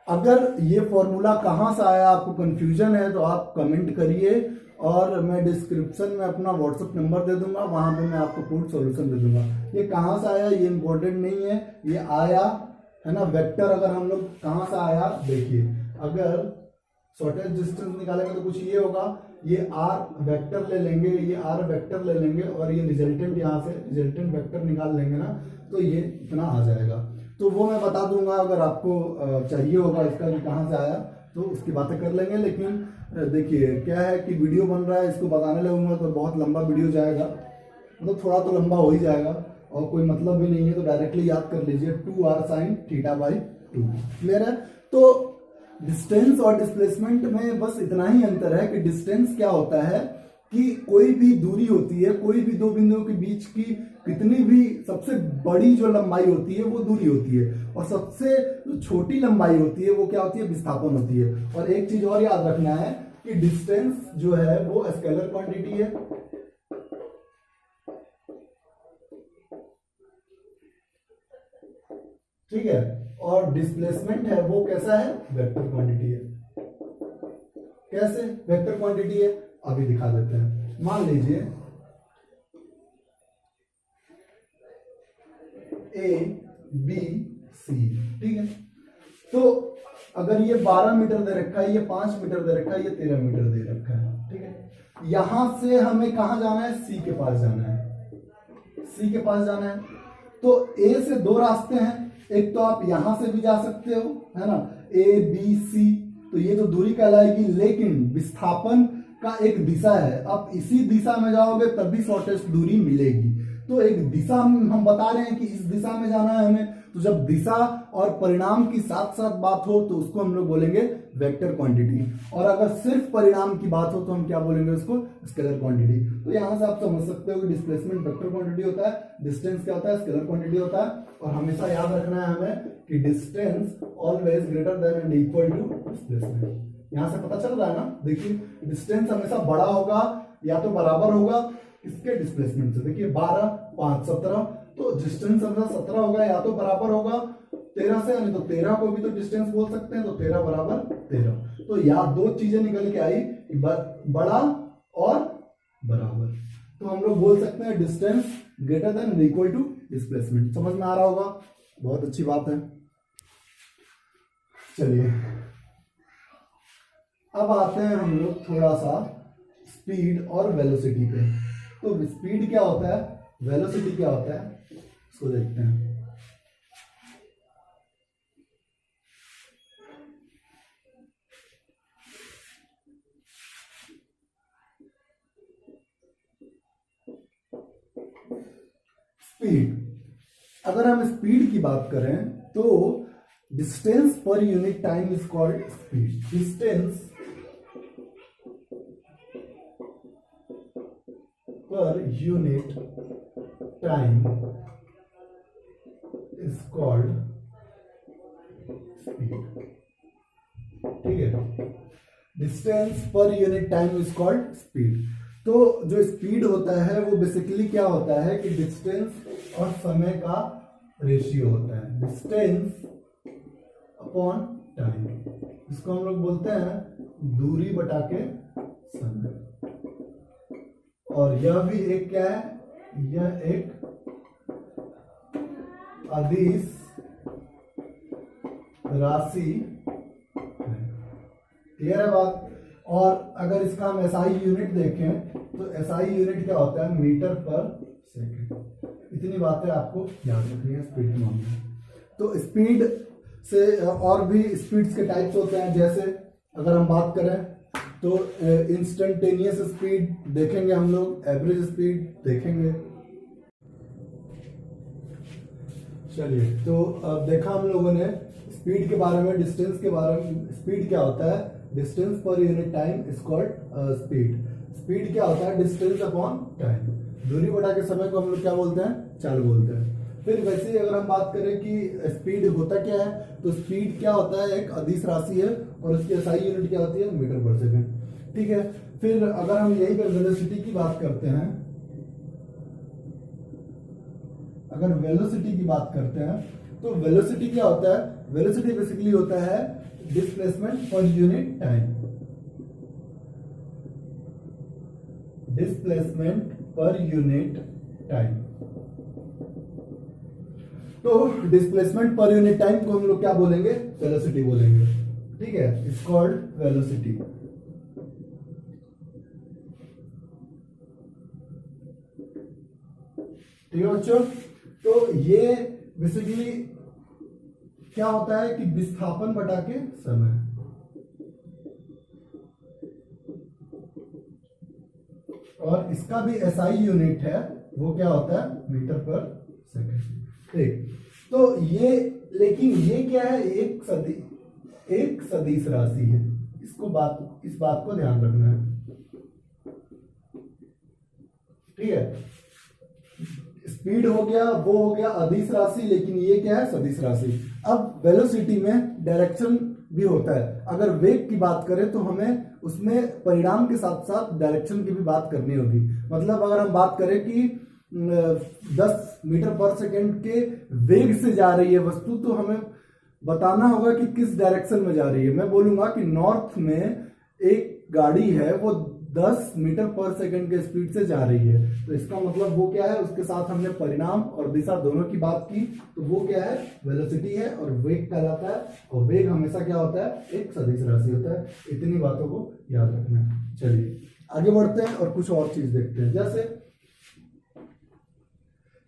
अगर ये फॉर्मूला कहां से आया, आपको कंफ्यूजन है तो आप कमेंट करिए और मैं डिस्क्रिप्शन में अपना व्हाट्सएप नंबर दे दूंगा, वहां पे मैं आपको पूर्ण सॉल्यूशन दे दूंगा। ये कहां से आया ये इंपॉर्टेंट नहीं है, ये आया है ना वेक्टर। अगर हम लोग कहां से आया देखिए, अगर शॉर्टेस्ट डिस्टेंस निकालेंगे तो कुछ ये होगा, ये r वेक्टर ले लेंगे, ये r वेक्टर ले लेंगे और ये रिजल्टेंट यहाँ से रिजल्टेंट वेक्टर निकाल लेंगे ना, तो ये इतना आ जाएगा। तो वो मैं बता दूंगा, अगर आपको चाहिए होगा इसका कि कहाँ से आया तो उसकी बातें कर लेंगे। लेकिन देखिए क्या है कि वीडियो बन रहा है, इसको बताने लगूंगा तो बहुत लंबा वीडियो जाएगा, मतलब थोड़ा तो लंबा हो ही जाएगा और कोई मतलब भी नहीं है। तो डायरेक्टली याद कर लीजिए 2r sin theta by 2। Clear है? तो डिस्टेंस और डिस्प्लेसमेंट में बस इतना ही अंतर है कि डिस्टेंस क्या होता है कि कोई भी दूरी होती है, कोई भी दो बिंदुओं के बीच की कितनी भी सबसे बड़ी जो लंबाई होती है वो दूरी होती है, और सबसे जो छोटी लंबाई होती है वो क्या होती है, विस्थापन होती है। और एक चीज और याद रखना है कि डिस्टेंस जो है वो स्केलर क्वांटिटी है, ठीक है, और डिस्प्लेसमेंट है वो कैसा है, वेक्टर क्वांटिटी है। कैसे वेक्टर क्वांटिटी है, अभी दिखा देते हैं। मान लीजिए A B C, ठीक है। तो अगर ये 12 मीटर दे रखा है, ये 5 मीटर दे रखा है, ये 13 मीटर दे रखा है, ठीक है। यहां से हमें कहां जाना है, C के पास जाना है, C के पास जाना है। तो A से दो रास्ते हैं, एक तो आप यहां से भी जा सकते हो, है ना, A B C, तो ये तो दूरी कहलाएगी, लेकिन विस्थापन का एक दिशा है। आप इसी दिशा में जाओगे तभी शॉर्टेस्ट दूरी मिलेगी। तो एक दिशा हम बता रहे हैं कि इस दिशा में जाना है हमें, तो जब दिशा और परिणाम की साथ साथ बात हो तो उसको हम लोग बोलेंगे वेक्टर क्वांटिटी, और अगर सिर्फ परिणाम की बात हो तो हम क्या बोलेंगे उसको, स्केलर क्वांटिटी। तो यहां से आप समझ सकते हो कि डिस्प्लेसमेंट वेक्टर क्वांटिटी होता है, डिस्टेंस क्या होता है, स्केलर क्वांटिटी होता है। और हमेशा याद रखना है हमें कि distance always greater than and equal to displacement. यहां से पता चल रहा है ना, देखिए डिस्टेंस हमेशा बड़ा होगा या तो बराबर होगा इसके डिस्प्लेसमेंट से। देखिए 12 5 17, तो डिस्टेंस हमेशा 17 होगा या तो बराबर होगा 13 से, यानी तो 13 को भी तो डिस्टेंस बोल सकते हैं, तो 13 बराबर 13। तो यहाँ दो चीजें निकल के आई, बड़ा और बराबर। तो हम लोग बोल सकते हैं distance greater than equal to displacement. समझ में आ रहा होगा, बहुत अच्छी बात है। चलिए अब आते हैं हम लोग थोड़ा सा स्पीड और वेलोसिटी पे। तो स्पीड क्या होता है, वेलोसिटी क्या होता है, इसको देखते हैं। स्पीड, अगर हम स्पीड की बात करें तो distance per unit time is called speed. Distance per unit time is called speed. ठीक है, distance per unit time is called speed. तो जो स्पीड होता है वो बेसिकली क्या होता है कि डिस्टेंस और समय का रेशियो होता है, डिस्टेंस अपॉन टाइम। इसको हम लोग बोलते हैं दूरी बटा के समय। और यह भी एक क्या है, यह एक अदिश राशि है। क्लियर है बात। और अगर इसका हम एसआई यूनिट देखें तो एसआई यूनिट क्या होता है, मीटर पर सेकंड। इतनी बातें आपको याद रखनी है स्पीड के मामले में। तो स्पीड से और भी स्पीड्स के टाइप्स होते हैं, जैसे अगर हम बात करें तो इंस्टेंटेनियस स्पीड देखेंगे हम लोग, एवरेज स्पीड देखेंगे। चलिए, तो अब देखा हम लोगों ने स्पीड के बारे में, डिस्टेंस के बारे में। स्पीड क्या होता है, distance per unit time is called speed. Speed क्या होता है, डिस्टेंस अपॉन टाइम। दूरी बटा के समय को हम लोग क्या बोलते हैं, चाल बोलते हैं। फिर वैसे ही अगर हम बात करें कि स्पीड होता क्या है, तो स्पीड क्या होता है, एक अदिश राशि है और उसकी एसआई यूनिट क्या होती है, मीटर पर सेकंड। ठीक है, फिर अगर हम यही पर वेलोसिटी की बात करते हैं, अगर वेलोसिटी की बात करते हैं तो वेलोसिटी क्या होता है, वेलोसिटी बेसिकली होता है displacement per unit time. Displacement per unit time. तो डिस्प्लेसमेंट पर यूनिट टाइम को हम लोग क्या बोलेंगे, वेलोसिटी बोलेंगे। ठीक है, इट्स कॉल्ड वेलोसिटी। ठीक है बच्चों, तो ये बेसिकली क्या होता है कि विस्थापन बटा के समय। और इसका भी एसआई यूनिट है, वो क्या होता है, मीटर पर सेकंड। ठीक, तो ये, लेकिन ये क्या है, एक सदिश राशि है। इस बात को ध्यान रखना है। ठीक है, स्पीड हो गया, वो हो गया अदिश राशि, लेकिन ये क्या है, सदिश राशि। अब वेलोसिटी में डायरेक्शन भी होता है। अगर वेग की बात करें तो हमें उसमें परिणाम के साथ साथ डायरेक्शन की भी बात करनी होगी। मतलब अगर हम बात करें कि 10 मीटर पर सेकंड के वेग से जा रही है वस्तु, तो हमें बताना होगा कि किस डायरेक्शन में जा रही है। मैं बोलूंगा कि नॉर्थ में एक गाड़ी है, वो 10 मीटर पर सेकंड के स्पीड से जा रही है, तो इसका मतलब वो क्या है, उसके साथ हमने परिणाम और दिशा दोनों की बात की, तो वो क्या है, वेलोसिटी है और वेग कहलाता है। और वेग हमेशा क्या होता है, एक सदिश राशि होता है। इतनी बातों को याद रखना है। चलिए आगे बढ़ते हैं और कुछ और चीज देखते हैं, जैसे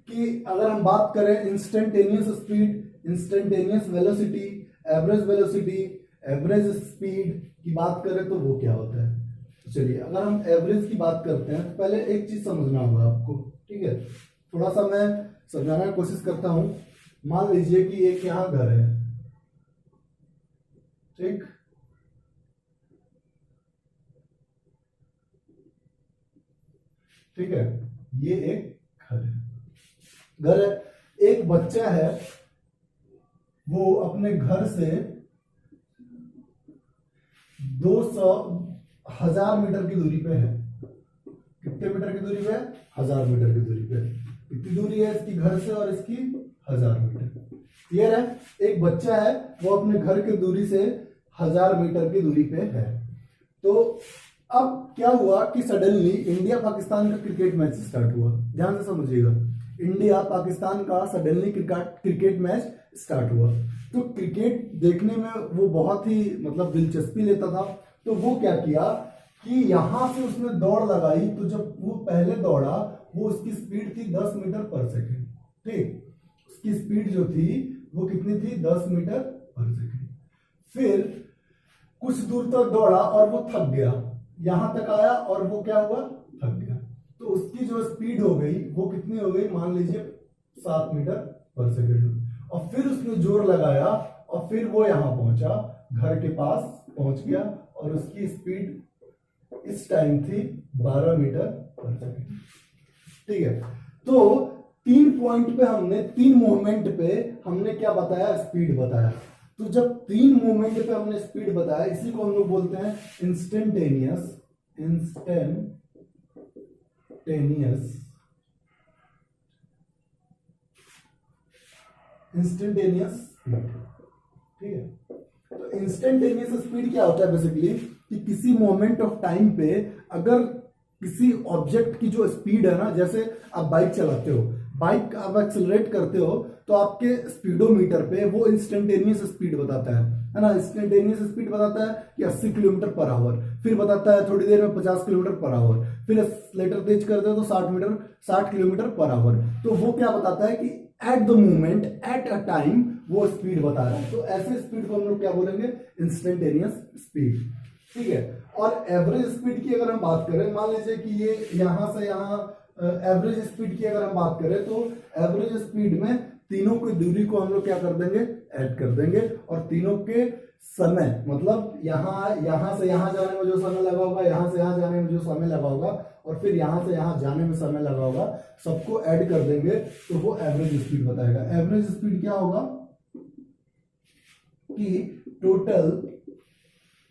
कि अगर हम बात करें instantaneous speed, instantaneous velocity, average velocity, average speed की बात करें तो वो क्या होता है। चलिए, अगर हम एवरेज की बात करते हैं तो पहले एक चीज समझना होगा आपको। ठीक है, थोड़ा सा मैं समझाने की कोशिश करता हूं। मान लीजिए कि एक यहां घर है, ठीक, ठीक है, ये एक घर है, एक बच्चा है, वो अपने घर से 200,000 मीटर की दूरी पे है। कितने मीटर की दूरी पे है, 1000 मीटर की दूरी पे। कितनी दूरी है इसकी घर से और इसकी 1000 मीटर। क्लियर है? एक बच्चा है, वो अपने घर की दूरी से 1000 मीटर की दूरी पे है। तो अब क्या हुआ कि सडनली इंडिया पाकिस्तान का क्रिकेट मैच स्टार्ट हुआ। ध्यान से समझिएगा, इंडिया पाकिस्तान का सडनली क्रिकेट मैच स्टार्ट हुआ। तो क्रिकेट देखने में वो बहुत ही मतलब दिलचस्पी लेता था। तो वो क्या किया कि यहां से उसने दौड़ लगाई। तो जब वो पहले दौड़ा, वो उसकी स्पीड थी 10 मीटर पर सेकेंड। ठीक, उसकी स्पीड जो थी वो कितनी थी? 10 मीटर पर सेकेंड। फिर कुछ दूर तक दौड़ा और वो थक गया, यहां तक आया और वो क्या हुआ? थक गया। तो उसकी जो स्पीड हो गई वो कितनी हो गई? मान लीजिए 7 मीटर पर सेकेंड। और फिर उसने जोर लगाया और फिर वो यहां पहुंचा, घर के पास पहुंच गया और उसकी स्पीड इस टाइम थी 12 मीटर पर सेकेंड। ठीक है, तो 3 पॉइंट पे हमने, 3 मूवमेंट पे हमने क्या बताया? स्पीड बताया। तो जब 3 मूवमेंट पे हमने स्पीड बताया, इसी को हम लोग बोलते हैं इंस्टेंटेनियस स्पीड। ठीक है, तो इंस्टेंटेनियस स्पीड क्या होता है? बेसिकली कि किसी मोमेंट ऑफ टाइम पे अगर किसी ऑब्जेक्ट की जो स्पीड है ना, जैसे आप बाइक चलाते हो, बाइक आप एक्सेलरेट करते हो तो आपके स्पीडोमीटर पे वो इंस्टेंटेनियस स्पीड बताता है ना। इंस्टेंटेनियस स्पीड बताता है कि 80 किलोमीटर पर आवर, फिर बताता है थोड़ी देर में 50 किलोमीटर पर आवर, फिर एक्सेलरेटर तेज करते हो तो 60 किलोमीटर पर आवर। तो वो क्या बताता है कि at the moment, at a time वो स्पीड बता रहा है। तो ऐसे स्पीड को हम लोग क्या बोलेंगे? Instantaneous speed. ठीक है, और एवरेज स्पीड की अगर हम बात करें, मान लीजिए कि ये यहां से यहां एवरेज स्पीड की अगर हम बात करें, तो एवरेज स्पीड में तीनों की दूरी को हम लोग क्या कर देंगे? ऐड कर देंगे। और तीनों के समय, मतलब यहां से यहां जाने में जो समय लगा होगा, यहां से यहां जाने में जो समय लगा होगा, और फिर यहां से यहां जाने में समय लगा होगा, सबको ऐड कर देंगे तो वो एवरेज स्पीड बताएगा। एवरेज स्पीड क्या होगा कि total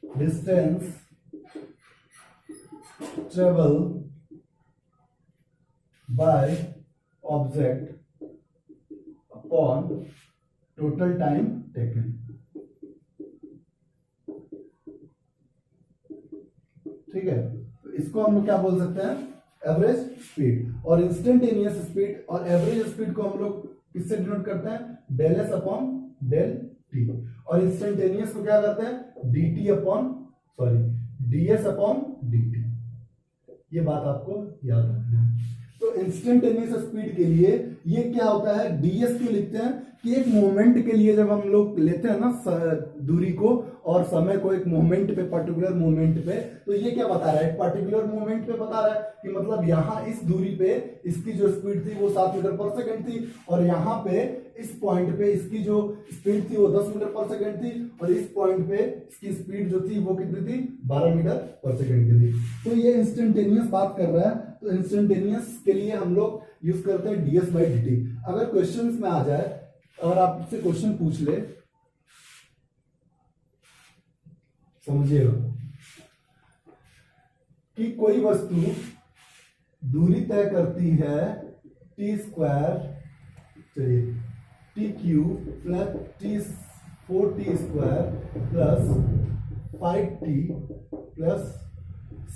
distance travel by object upon total time taken. ठीक है, तो इसको हम लोग क्या बोल सकते हैं? Average speed. और इंस्टेंटेनियस स्पीड और एवरेज स्पीड को हम लोग किससे डिनोट करते हैं? Del s upon del t. और इंस्टेंटेनियस को क्या करते हैं? D s upon d t. ये बात आपको याद रखना है। तो इंस्टेंटेनियस स्पीड के लिए ये क्या होता है? डीएस क्यों लिखते हैं? कि एक मोमेंट के लिए जब हम लोग लेते हैं ना दूरी को और समय को, एक मोमेंट पे, पर्टिकुलर मोमेंट पे, तो ये क्या बता रहा है? पर्टिकुलर मोमेंट पे बता रहा है कि मतलब यहाँ इस दूरी पे इसकी जो स्पीड थी वो 7 मीटर पर सेकेंड थी, और यहाँ पे इस पॉइंट पे इसकी जो स्पीड थी वो 10 मीटर पर सेकेंड थी, और इस पॉइंट पे इसकी स्पीड जो थी वो कितनी थी? 12 मीटर पर सेकेंड की थी। तो ये इंस्टेंटेनियस बात कर रहा है। तो इंस्टेंटेनियस के लिए हम लोग यूज करते हैं डीएस बाई डी टी। अगर क्वेश्चंस में आ जाए और आपसे क्वेश्चन पूछ ले, समझिएगा कि कोई वस्तु दूरी तय करती है टी स्क्वायर, चलिए T Q plus T 4t square plus 5t plus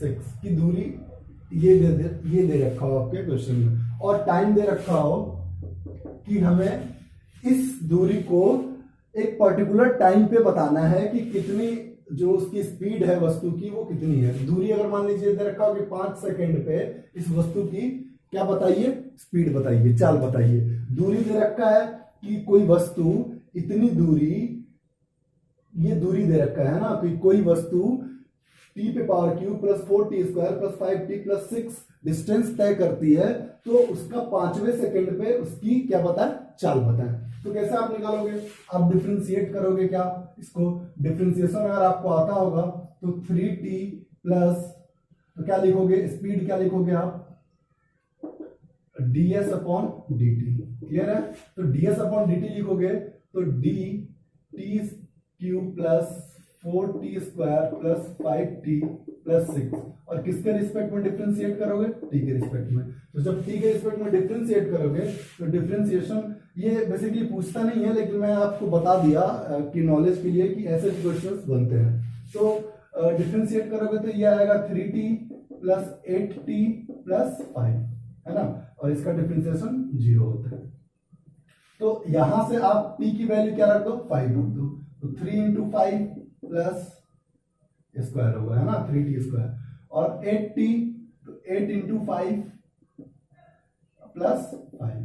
6 की दूरी, ये दे रखा हो आपके क्वेश्चन में, और टाइम दे रखा हो कि हमें इस दूरी को एक पर्टिकुलर टाइम पे बताना है कि कितनी जो उसकी स्पीड है वस्तु की वो कितनी है। दूरी अगर मान लीजिए दे रखा हो कि 5 सेकेंड पे इस वस्तु की क्या बताइए? स्पीड बताइए, चाल बताइए। दूरी दे रखा है कि कोई वस्तु इतनी दूरी, ये दूरी दे रखा है ना, कि कोई वस्तु टी पे power Q plus 4t square plus 5t plus 6 distance तय करती है, तो उसका 5वें सेकंड पे उसकी क्या बताए? चाल बताए। तो कैसे आप निकालोगे? आप डिफरेंशिएट करोगे क्या इसको? डिफरेंशिएशन अगर आपको आता होगा तो 3t प्लस, तो क्या लिखोगे? स्पीड क्या लिखोगे आप? ds upon dt। क्लियर है? तो ds अपॉन dt लिखोगे तो D T Q plus 4t square plus 5t plus 6, और किसके रिस्पेक्ट में डिफरेंशिएट करोगे? t के रिस्पेक्ट में। तो जब t के रिस्पेक्ट में डिफरेंशिएट करोगे तो डिफरेंशिएशन ये बेसिकली पूछता नहीं है, लेकिन मैं आपको बता दिया कि नॉलेज के लिए कि ऐसे क्वेश्चंस बनते हैं। तो डिफरेंशिएट करोगे तो ये आएगा 3t प्लस 8t प्लस 5, है ना, और इसका डिफरेंशिएशन 0 होता है। तो यहां से आप t की वैल्यू क्या रख दो, 5 रख दो, तो 3 इंटू 5 प्लस स्क्वायर होगा, है ना, 3t स्क्वायर, और 8t, तो 8 इंटू 5 प्लस 5,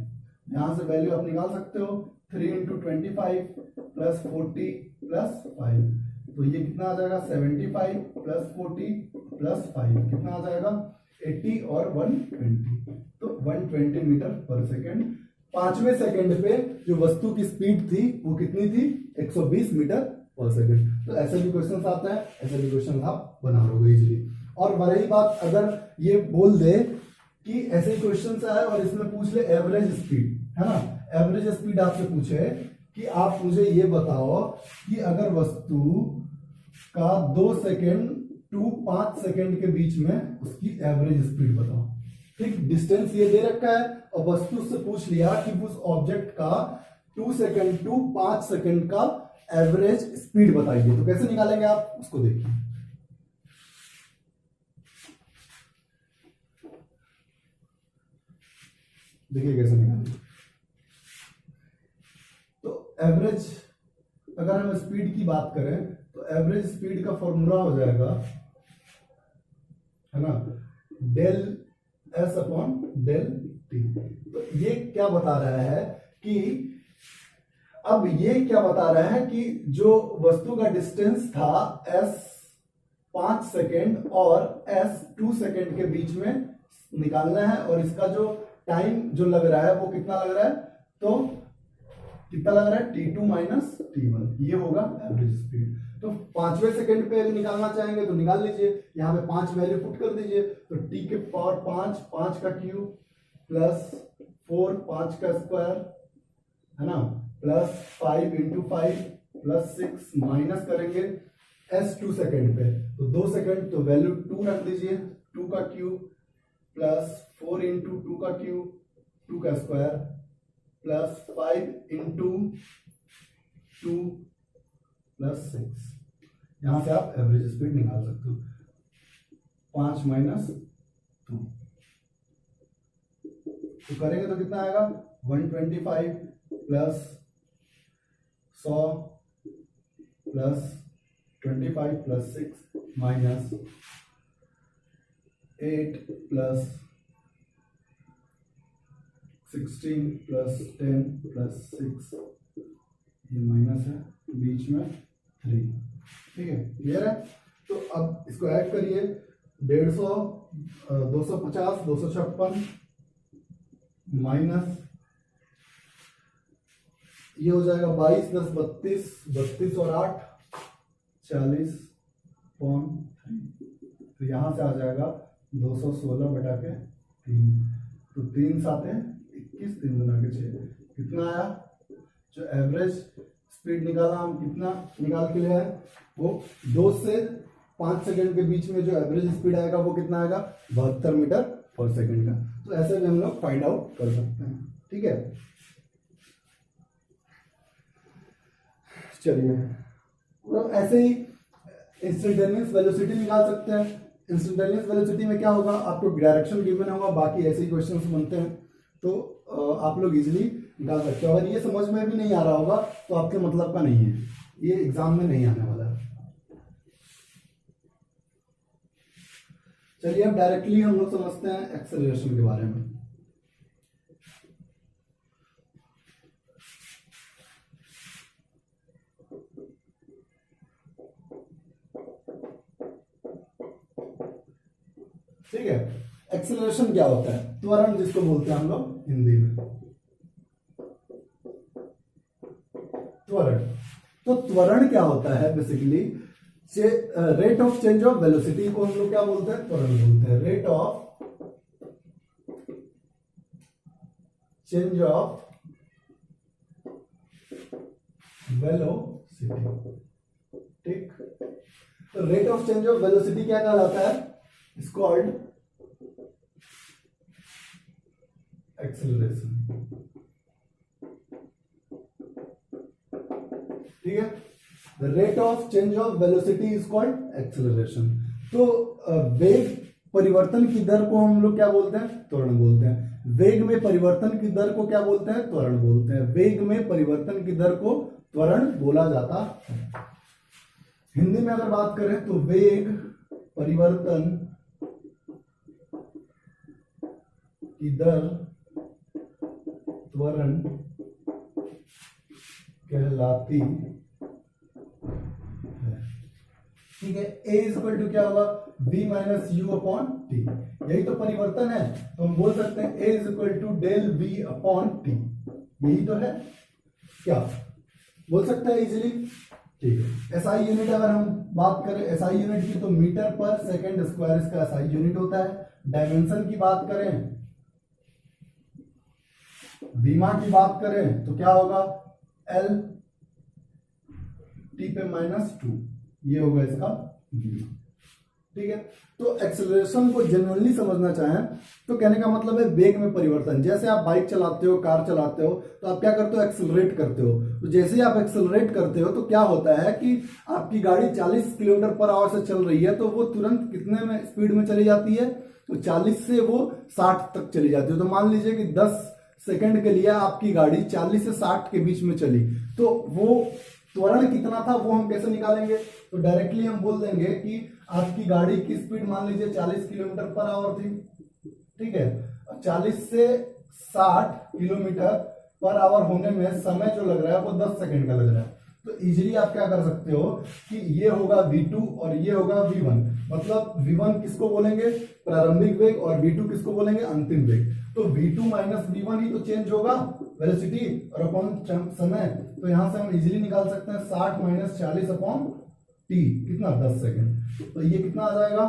यहां से वैल्यू आप निकाल सकते हो, 3 इंटू 25 प्लस 40 प्लस 5, तो ये कितना आ जाएगा, 75 प्लस 40 प्लस 5 कितना आ जाएगा, 80 और 120, तो 120 मीटर पर सेकेंड। 5वें सेकंड पे जो वस्तु की स्पीड थी वो कितनी थी, 120 मीटर पर सेकंड। तो ऐसे भी क्वेश्चन आता है, ऐसे भी क्वेश्चन आप बना लोगे इजीली। और वही बात अगर ये बोल दे कि ऐसे क्वेश्चन आए और इसमें पूछ ले एवरेज स्पीड, है ना, एवरेज स्पीड आपसे पूछे कि आप मुझे ये बताओ कि अगर वस्तु का 2 सेकेंड टू 5 सेकेंड के बीच में उसकी एवरेज स्पीड बताओ। ठीक, डिस्टेंस ये दे रखा है और वस्तु से पूछ लिया कि उस ऑब्जेक्ट का 2 सेकेंड टू 5 सेकेंड का एवरेज स्पीड बताइए, तो कैसे निकालेंगे आप, उसको देखिए। देखिए कैसे निकालेंगे। तो एवरेज, अगर हम स्पीड की बात करें तो एवरेज स्पीड का फॉर्मूला हो जाएगा, है ना, del s upon del t. तो ये क्या बता रहा है कि अब ये क्या बता रहा है कि जो वस्तु का डिस्टेंस था s 5 सेकेंड और s 2 सेकेंड के बीच में निकालना है, और इसका जो टाइम जो लग रहा है वो कितना लग रहा है, तो कितना लग रहा है, t2 माइनस t1, ये होगा एवरेज स्पीड। तो 5वें सेकंड पे निकालना चाहेंगे तो निकाल लीजिए, यहाँ पे 5 वैल्यू पुट कर दीजिए, तो t के पावर 5, 5 का क्यूब प्लस 4, 5 का स्क्वायर, है ना, प्लस 5 इंटू 5 प्लस 6, माइनस करेंगे s 2 सेकेंड पे, तो 2 सेकेंड, तो वैल्यू 2 रख दीजिए, 2 का क्यूब प्लस 4 इंटू 2 का क्यूब, 2 का स्क्वायर प्लस 5 इंटू 2 प्लस 6, यहां से आप एवरेज स्पीड निकाल सकते हो, 5 माइनस 2, तो करेंगे तो कितना आएगा, 125 plus 100 plus 25 plus 6 minus 8 plus 16 plus 10 plus 6, ये माइनस है, बीच में 3, ठीक है, क्लियर है। तो अब इसको ऐड करिए, 150, 250, 256 माइनस, ये हो जाएगा 22, 10, 32, 32 और 8 40 पॉन 3, तो यहां से आ जाएगा 216 बटा के 3, तो 3 सात है 21, 3 गुना के 6, कितना आया, जो एवरेज स्पीड निकाला हम, कितना निकाल के लिया है, वो 2 से 5 सेकंड के बीच में जो एवरेज स्पीड आएगा वो कितना आएगा, 72 मीटर पर सेकंड का। तो ऐसे भी हम लोग फाइंड आउट कर सकते हैं, ठीक है। चलिए, तो ऐसे ही इंस्टेंटेनियस वेलोसिटी निकाल सकते हैं। इंस्टेंटेनियस वेलोसिटी में क्या होगा, आपको डायरेक्शन गिवन होगा, बाकी ऐसे ही क्वेश्चंस बनते हैं, तो आप लोग इजीली निकाल सकते हो। अगर ये समझ में भी नहीं आ रहा होगा तो आपके मतलब का नहीं है, ये एग्जाम में नहीं आने वाला है। चलिए अब डायरेक्टली हम लोग समझते हैं एक्सेलरेशन के बारे में। ठीक है, एक्सेलरेशन क्या होता है, त्वरण जिसको बोलते हैं हम लोग हिंदी में, त्वरण। तो त्वरण क्या होता है, basically rate of change of velocity को हम लोग क्या बोलते हैं, त्वरण बोलते हैं। Rate of change of velocity, ठीक। तो rate of change of velocity क्या कहलाता है, इज कॉल्ड एक्सेलरेशन। ठीक है। The rate of change of velocity is called acceleration. तो वेग परिवर्तन की दर को हम लोग क्या बोलते हैं? त्वरण बोलते हैं। वेग में परिवर्तन की दर को क्या बोलते हैं? त्वरण बोलते हैं। वेग में परिवर्तन की दर को त्वरण बोला जाता है। हिंदी में अगर बात करें तो वेग परिवर्तन की दर त्वरण कहलाती है। ठीक है। a इक्वल टू क्या होगा? v minus you upon t. यही तो परिवर्तन है, तो हम बोल सकते हैं a equal to del v upon t. यही तो है, क्या बोल सकते हैं इजीली? ठीक है। एसआई यूनिट अगर हम बात करें एसआई यूनिट की, तो मीटर पर सेकंड स्क्वायर इसका एसआई यूनिट होता है। डायमेंशन की बात करें, विमा की बात करें तो क्या होगा? एल टी पे माइनस 2, ये होगा इसका विमा। ठीक है। तो एक्सेलरेशन को जनरली समझना चाहें तो कहने का मतलब है वेग में परिवर्तन। जैसे आप बाइक चलाते हो, कार चलाते हो, तो आप क्या करते हो? एक्सेलरेट करते हो। तो जैसे ही आप एक्सेलरेट करते हो तो क्या होता है कि आपकी गाड़ी 40 किलोमीटर पर आवर से चल रही है, तो वो तुरंत कितने में स्पीड में चली जाती है? तो 40 से वो 60 तक चली जाती है। तो मान लीजिए कि 10 सेकंड के लिए आपकी गाड़ी 40 से 60 के बीच में चली, तो वो त्वरण कितना था वो हम कैसे निकालेंगे? तो डायरेक्टली हम बोल देंगे कि आपकी गाड़ी की स्पीड मान लीजिए 40 किलोमीटर पर आवर थी। ठीक है। 40 से 60 किलोमीटर पर आवर होने में समय जो लग रहा है वो 10 सेकंड का लग रहा है। तो इजीली आप क्या कर सकते हो कि ये होगा v2 और ये होगा v1। मतलब v1 किसको बोलेंगे? प्रारंभिक वेग, और v2 किसको बोलेंगे? अंतिम वेग। तो v2 माइनस v1 ही तो चेंज होगा वेलोसिटी और अपॉन समय। तो यहां से हम इजीली निकाल सकते हैं 60 माइनस 40 अपॉन टी, कितना? 10 सेकेंड। तो ये कितना आ जाएगा?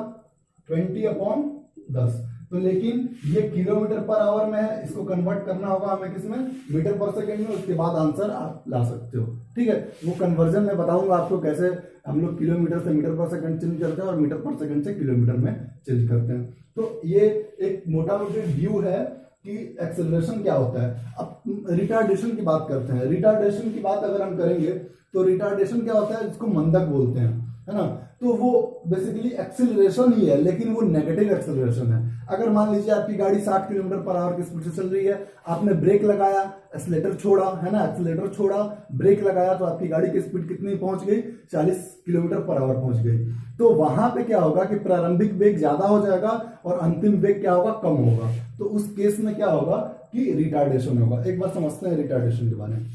20 अपॉन 10। तो लेकिन ये किलोमीटर पर आवर में है, इसको कन्वर्ट करना होगा हमें किसमें? मीटर पर सेकंड में। उसके बाद आंसर आप ला सकते हो। ठीक है। वो कन्वर्जन में बताऊंगा आपको कैसे हम लोग किलोमीटर से मीटर पर सेकंड चेंज करते हैं और मीटर पर सेकंड से किलोमीटर में चेंज करते हैं। तो ये एक मोटा मोटी व्यू है कि एक्सेलरेशन क्या होता है। अब रिटार्डेशन की बात करते हैं। रिटार्डेशन की बात अगर हम करेंगे तो रिटार्डेशन क्या होता है? इसको मंदक बोलते हैं, है ना। तो वो बेसिकली एक्सेलरेशन ही है, लेकिन वो नेगेटिव एक्सेलरेशन है। अगर मान लीजिए आपकी गाड़ी 60 किलोमीटर पर आवर की स्पीड से चल रही है, आपने ब्रेक लगाया, एक्सीलरेटर छोड़ा, है ना, एक्सीलरेटर छोड़ा, ब्रेक लगाया, तो आपकी गाड़ी की स्पीड कितनी पहुंच गई? 40 किलोमीटर पर आवर पहुंच गई। तो वहां पे क्या होगा कि प्रारंभिक वेग ज्यादा हो जाएगा और अंतिम वेग क्या होगा? कम होगा। तो उस केस में क्या होगा कि रिटार्डेशन होगा। एक बार समझते हैं रिटार्डेशन के बारे में।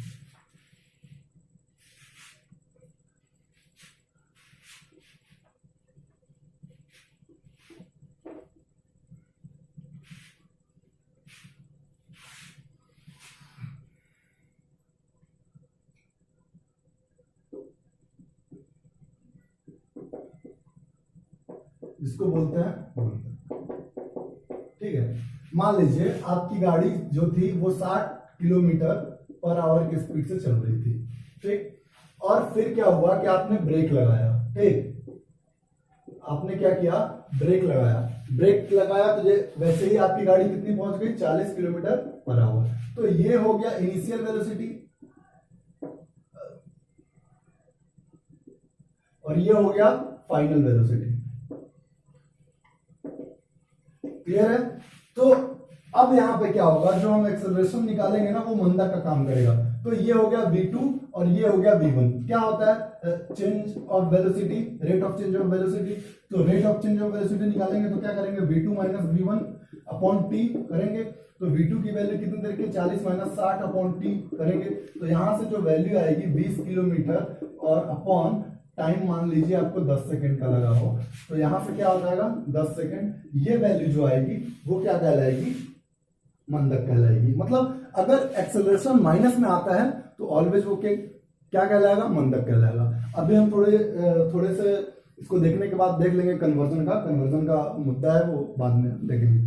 इसको बोलते हैं, ठीक है। मान लीजिए आपकी गाड़ी जो थी वो 60 किलोमीटर पर आवर की स्पीड से चल रही थी, ठीक। और फिर क्या हुआ कि आपने ब्रेक लगाया, ठीक। आपने क्या किया? ब्रेक लगाया। ब्रेक लगाया तो वैसे ही आपकी गाड़ी कितनी पहुंच गई? 40 किलोमीटर पर आवर। तो ये हो गया इनिशियल वेलोसिटी और ये हो गया फाइनल वेलोसिटी। क्लियर है? तो अब यहां पे क्या होगा? जो हम एक्सेलरेशन निकालेंगे ना वो मंदा का काम करेगा। तो ये हो गया v2 और ये हो गया v1। क्या होता है? Change of velocity, rate of change of velocity. तो rate of change of velocity निकालेंगे तो क्या करेंगे? v2 minus v1 upon T करेंगे। तो v2 की वैल्यू कितनी देर की? 40 माइनस 60 अपॉन टी करेंगे। तो यहां से जो वैल्यू आएगी 20 किलोमीटर और अपॉन टाइम मान लीजिए आपको 10 सेकंड का लगा हो, तो यहां से क्या हो जाएगा? 10 सेकंड। ये वैल्यू जो आएगी वो क्या कहलाएगी? मंदक कहलाएगी। मतलब अगर एक्सेलरेशन माइनस में आता है तो ऑलवेज वो क्या कहलाएगा? मंदक कहलाएगा। अभी हम थोड़े से इसको देखने के बाद देख लेंगे कन्वर्जन का मुद्दा है, वो बाद में देखेंगे।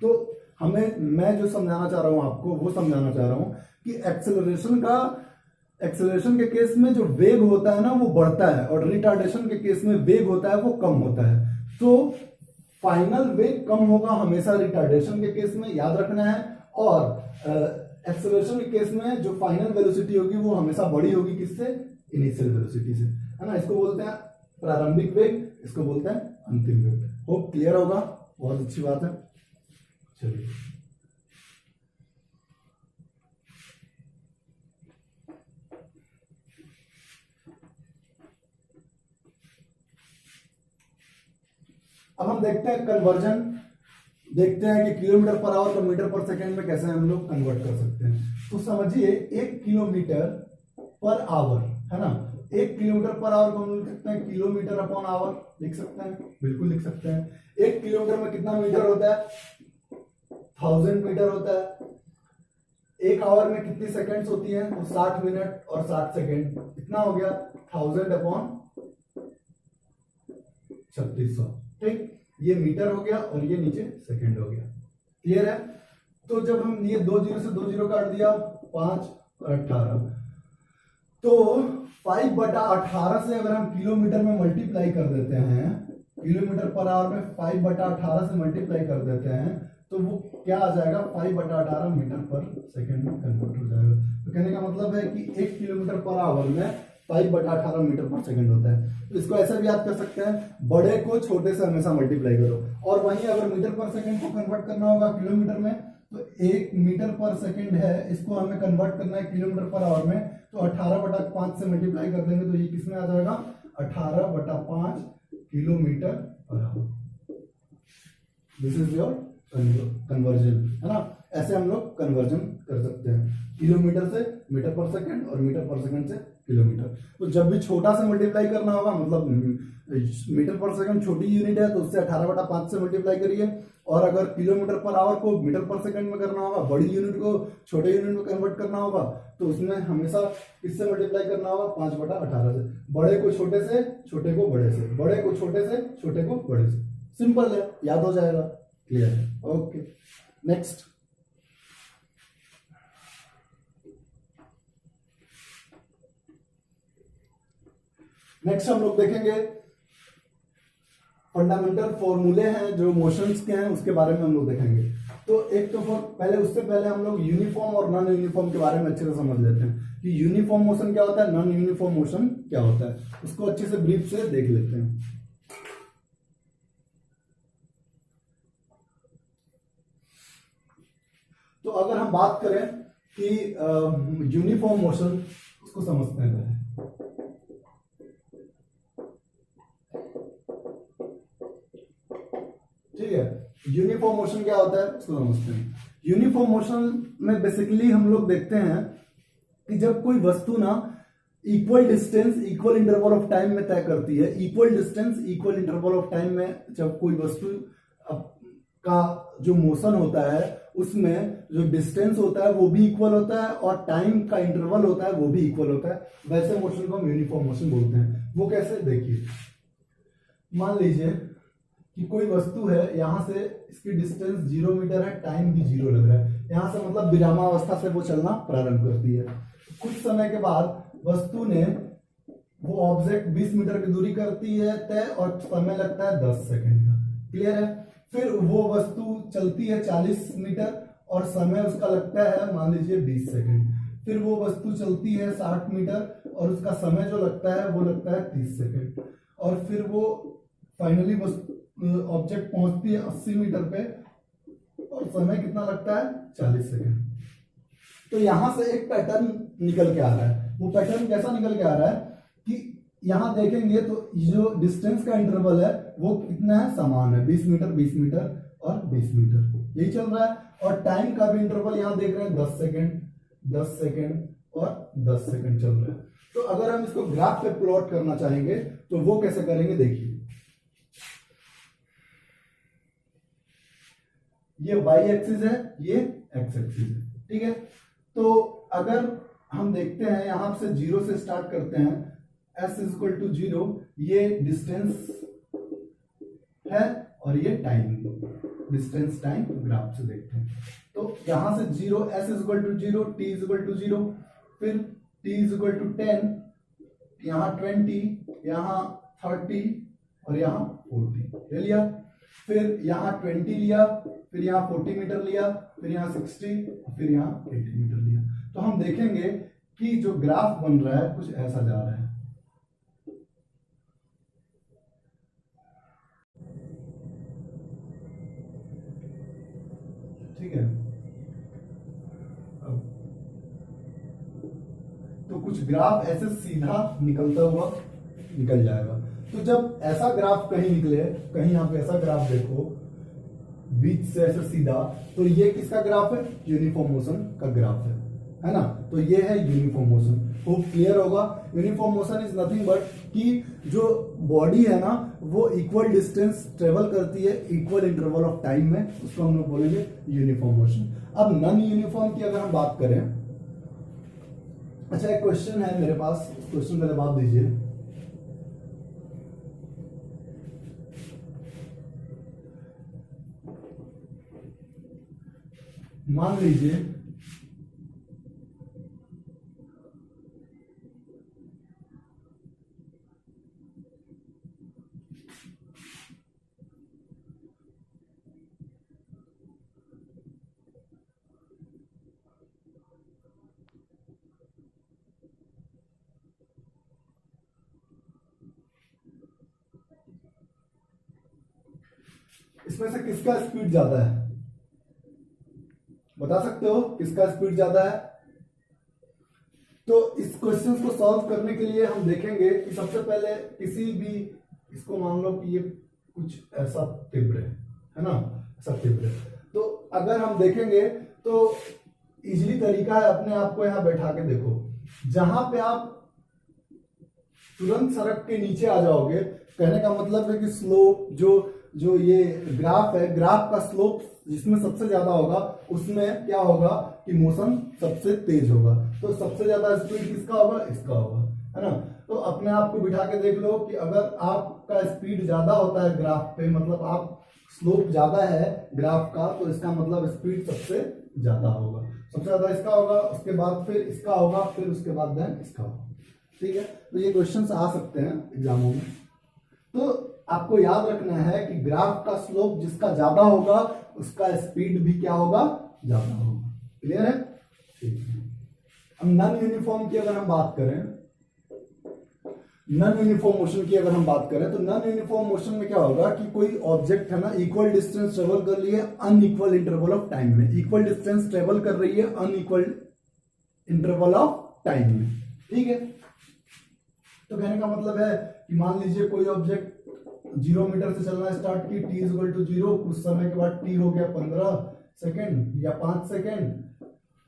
तो मैं जो समझाना चाह रहा हूं आपको वो समझाना चाह रहा हूं कि एक्सेलरेशन के केस में जो वेग होता है ना वो बढ़ता है और रिटार्डेशन के केस में वेग होता है वो कम होता है। तो फाइनल वेग कम होगा हमेशा रिटार्डेशन के केस में, याद रखना है। और एक्सेलरेशन के केस में जो फाइनल वेलोसिटी होगी वो हमेशा बड़ी होगी किससे? इनिशियल वेलोसिटी से, है ना। इसको बोलते हैं प्रारंभिक वेग, इसको बोलते हैं अंतिम वेग। होप क्लियर होगा, बहुत अच्छी बात है। चलिए अब हम देखते हैं कन्वर्जन, देखते हैं कि किलोमीटर पर आवर को मीटर पर सेकंड में कैसे हम लोग कन्वर्ट कर सकते हैं। तो समझिए 1 किलोमीटर पर आवर, है ना, 1 किलोमीटर पर आवर को हम लिख सकते हैं किलोमीटर अपॉन आवर, लिख सकते हैं, बिल्कुल लिख सकते हैं। 1 किलोमीटर में कितना मीटर होता है? 1000 मीटर होता है। 1 आवर में कितनी सेकंड्स होती हैं? तो 60 मिनट और 60 सेकंड, कितना हो गया? 1000 अपॉन 3600, ठीक। ये मीटर हो गया और ये नीचे सेकंड हो गया। क्लियर है? तो जब हम ये 2 जीरो से 2 जीरो काट दिया, 5 और 18, तो 5/18 से अगर हम किलोमीटर में मल्टीप्लाई कर देते हैं, किलोमीटर पर आवर में 5/18 से मल्टीप्लाई कर देते हैं, तो वो क्या आ जाएगा? 5/18 मीटर पर सेकंड में कन्वर्ट हो जाएगा। तो कहने का मतलब है कि 1 किलोमीटर पर आवर में 5/18 मीटर पर सेकंड होता है। तो इसको ऐसे भी याद कर सकते हैं, बड़े को छोटे से हमेशा मल्टीप्लाई करो। और वहीं अगर मीटर पर सेकंड को कन्वर्ट करना होगा किलोमीटर में, तो 1 मीटर पर सेकंड है, इसको हमें कन्वर्ट करना है किलोमीटर पर आवर में, तो 18/5 से मल्टीप्लाई कर देंगे, तो ये किसमें आ जाएगा? 18/5 kilometre per hour. This is your conversion, है ना। ऐसे हम लोग कन्वर्जन कर सकते हैं, किलोमीटर से मीटर पर सेकंड और मीटर पर सेकंड से किलोमीटर। तो जब भी छोटा से मल्टीप्लाई करना होगा, मतलब मीटर पर सेकंड छोटी यूनिट है, तो उससे 18/5 से मल्टीप्लाई करिए। और अगर किलोमीटर पर आवर को मीटर पर सेकंड में करना होगा, बड़ी यूनिट को छोटे यूनिट में कन्वर्ट करना होगा, तो उसमें हमेशा किससे मल्टीप्लाई करना होगा? 5/18 से। बड़े को छोटे से, छोटे को बड़े से, बड़े को छोटे से, छोटे को बड़े से। सिंपल है, याद हो जाएगा। क्लियर है? Okay, next. नेक्स्ट हम लोग देखेंगे फंडामेंटल फॉर्मूले हैं जो मोशंस के हैं, उसके बारे में हम लोग देखेंगे। तो एक तो पहले, उससे पहले हम लोग यूनिफॉर्म और नॉन यूनिफॉर्म के बारे में अच्छे से समझ लेते हैं कि यूनिफॉर्म मोशन क्या होता है, नॉन यूनिफॉर्म मोशन क्या होता है। उसको अच्छे से ब्रीफ से देख लेते हैं। तो अगर हम बात करें कि यूनिफॉर्म मोशन, उसको समझते हैं। ठीक है, यूनिफॉर्म मोशन क्या होता है उसको समझते हैं। यूनिफॉर्म मोशन में बेसिकली हम लोग देखते हैं कि जब कोई वस्तु ना equal distance equal interval of time में तय करती है, equal distance equal interval of time में जब कोई वस्तु का जो मोशन होता है, उसमें जो डिस्टेंस होता है वो भी इक्वल होता है और टाइम का इंटरवल होता है वो भी इक्वल होता है, वैसे मोशन को हम यूनिफॉर्म मोशन बोलते हैं। वो कैसे? देखिए, मान लीजिए कि कोई वस्तु है, यहां से इसकी डिस्टेंस 0 मीटर है, टाइम भी 0 लग रहा है, यहां से मतलब विरामावस्था से वो चलना प्रारंभ करती है। कुछ समय के बाद वस्तु ने वो ऑब्जेक्ट 20 मीटर की दूरी करती है तय, और समय लगता है 10 सेकंड का। क्लियर है? फिर वो वस्तु चलती है 40 मीटर और समय उसका लगता है मान लीजिए 20 सेकंड। फिर वो वस्तु चलती है 60 मीटर और उसका समय जो लगता है वो लगता है 30 सेकंड। और फिर वो फाइनली ऑब्जेक्ट पहुंचती है 80 मीटर पे और समय कितना लगता है? 40 सेकंड। तो यहां से एक पैटर्न निकल के आ रहा है। वो पैटर्न कैसा निकल के आ रहा है कि यहां देखेंगे तो जो डिस्टेंस का इंटरवल है वो कितना है? समान है, 20 मीटर 20 मीटर और 20 मीटर, यही चल रहा है। और टाइम का भी इंटरवल यहां देख रहे हैं 10 सेकंड 10 सेकंड और 10 सेकंड चल रहा है। तो अगर हम इसको ग्राफ पे प्लॉट करना चाहेंगे तो वो कैसे करेंगे? देखिए, ये y एक्सिस है, ये x एक्सिस है, ठीक है। तो अगर हम देखते हैं यहां से 0 से स्टार्ट करते हैं, s इक्वल टू 0, ये डिस्टेंस है और ये टाइम, डिस्टेंस टाइम ग्राफ से देखते हैं। तो यहां से 0, s equal to 0, t equal to 0, फिर t इक्वल टू 10, यहाँ 20, यहाँ 30 और यहाँ 40 ले लिया। फिर यहाँ 20 लिया, फिर यहाँ 40 मीटर लिया, फिर यहाँ 60, फिर यहाँ 80 मीटर लिया। तो हम देखेंगे कि जो ग्राफ बन रहा है कुछ ऐसा जा रहा है। ठीक है, तो कुछ ग्राफ ऐसे सीधा निकलता हुआ निकल जाएगा। तो जब ऐसा ग्राफ कहीं निकले, कहीं यहाँ पे ऐसा ग्राफ देखो बीच से ऐसे सीधा, तो ये किसका ग्राफ है? यूनिफॉर्म मोशन का ग्राफ है ना। तो ये है यूनिफॉर्म मोशन। खूब क्लियर होगा। Uniform motion is nothing but कि जो बॉडी है ना वो इक्वल डिस्टेंस ट्रेवल करती है इक्वल इंटरवल ऑफ टाइम में, उसको हम लोग बोलेंगे यूनिफॉर्म मोशन। अब नॉन यूनिफॉर्म की अगर हम बात करें, अच्छा एक क्वेश्चन है मेरे पास, क्वेश्चन का जवाब दीजिए। मान लीजिए इसमें से किसका स्पीड ज्यादा है? बता सकते हो किसका स्पीड ज्यादा है? तो इस क्वेश्चन को सॉल्व करने के लिए हम देखेंगे कि सबसे पहले किसी भी, इसको मान लो कि ये कुछ ऐसा तीव्र है ना, ऐसा तीव्र। तो अगर हम देखेंगे तो इजीली तरीका है, अपने आप को यहां बैठा के देखो, जहां पे आप तुरंत सड़क के नीचे आ जाओगे, कहने का मतलब है कि स्लोप जो ये ग्राफ है, ग्राफ का स्लोप जिसमें सबसे ज्यादा होगा उसमें क्या होगा कि मोशन सबसे तेज होगा। तो सबसे ज्यादा स्पीड किसका होगा? इसका होगा, है ना। तो अपने आप को बिठा के देख लो कि अगर आपका स्पीड ज्यादा होता है ग्राफ पे, मतलब आप स्लोप ज्यादा है ग्राफ का, तो इसका मतलब स्पीड सबसे ज्यादा होगा। सबसे ज्यादा इसका होगा, उसके बाद फिर इसका होगा, फिर उसके बाद देन इसका होगा। ठीक है, तो ये क्वेश्चंस आ सकते हैं एग्जामों में। तो आपको याद रखना है कि ग्राफ का स्लोप जिसका ज्यादा होगा उसका स्पीड भी क्या होगा? ज्यादा होगा। क्लियर है? ठीक है। अब नॉन यूनिफॉर्म की अगर हम बात करें, नॉन यूनिफॉर्म मोशन की अगर हम बात करें, तो नॉन यूनिफॉर्म मोशन में क्या होगा कि कोई ऑब्जेक्ट है ना इक्वल डिस्टेंस ट्रेवल कर रही है अनइक्वल इंटरवल ऑफ टाइम में, इक्वल डिस्टेंस ट्रेवल कर रही है अनइक्वल इंटरवल ऑफ टाइम में। ठीक है, तो कहने का मतलब है कि मान लीजिए कोई ऑब्जेक्ट 0 मीटर से चलना स्टार्ट की, t इक्वल टू 0, कुछ समय के बाद t हो गया 15 सेकेंड या 5 सेकेंड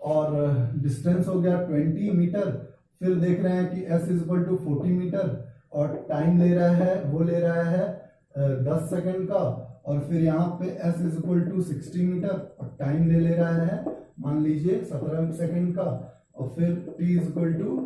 और डिस्टेंस हो गया 20 मीटर। फिर देख रहे हैं कि s इक्वल टू 40 मीटर और टाइम ले रहा है, वो ले रहा है 10 सेकेंड का, और फिर यहाँ पे s इक्वल टू 60 मीटर और टाइम ले रहा है मान लीजिए 17 सेकेंड का, और फिर t इक्वल टू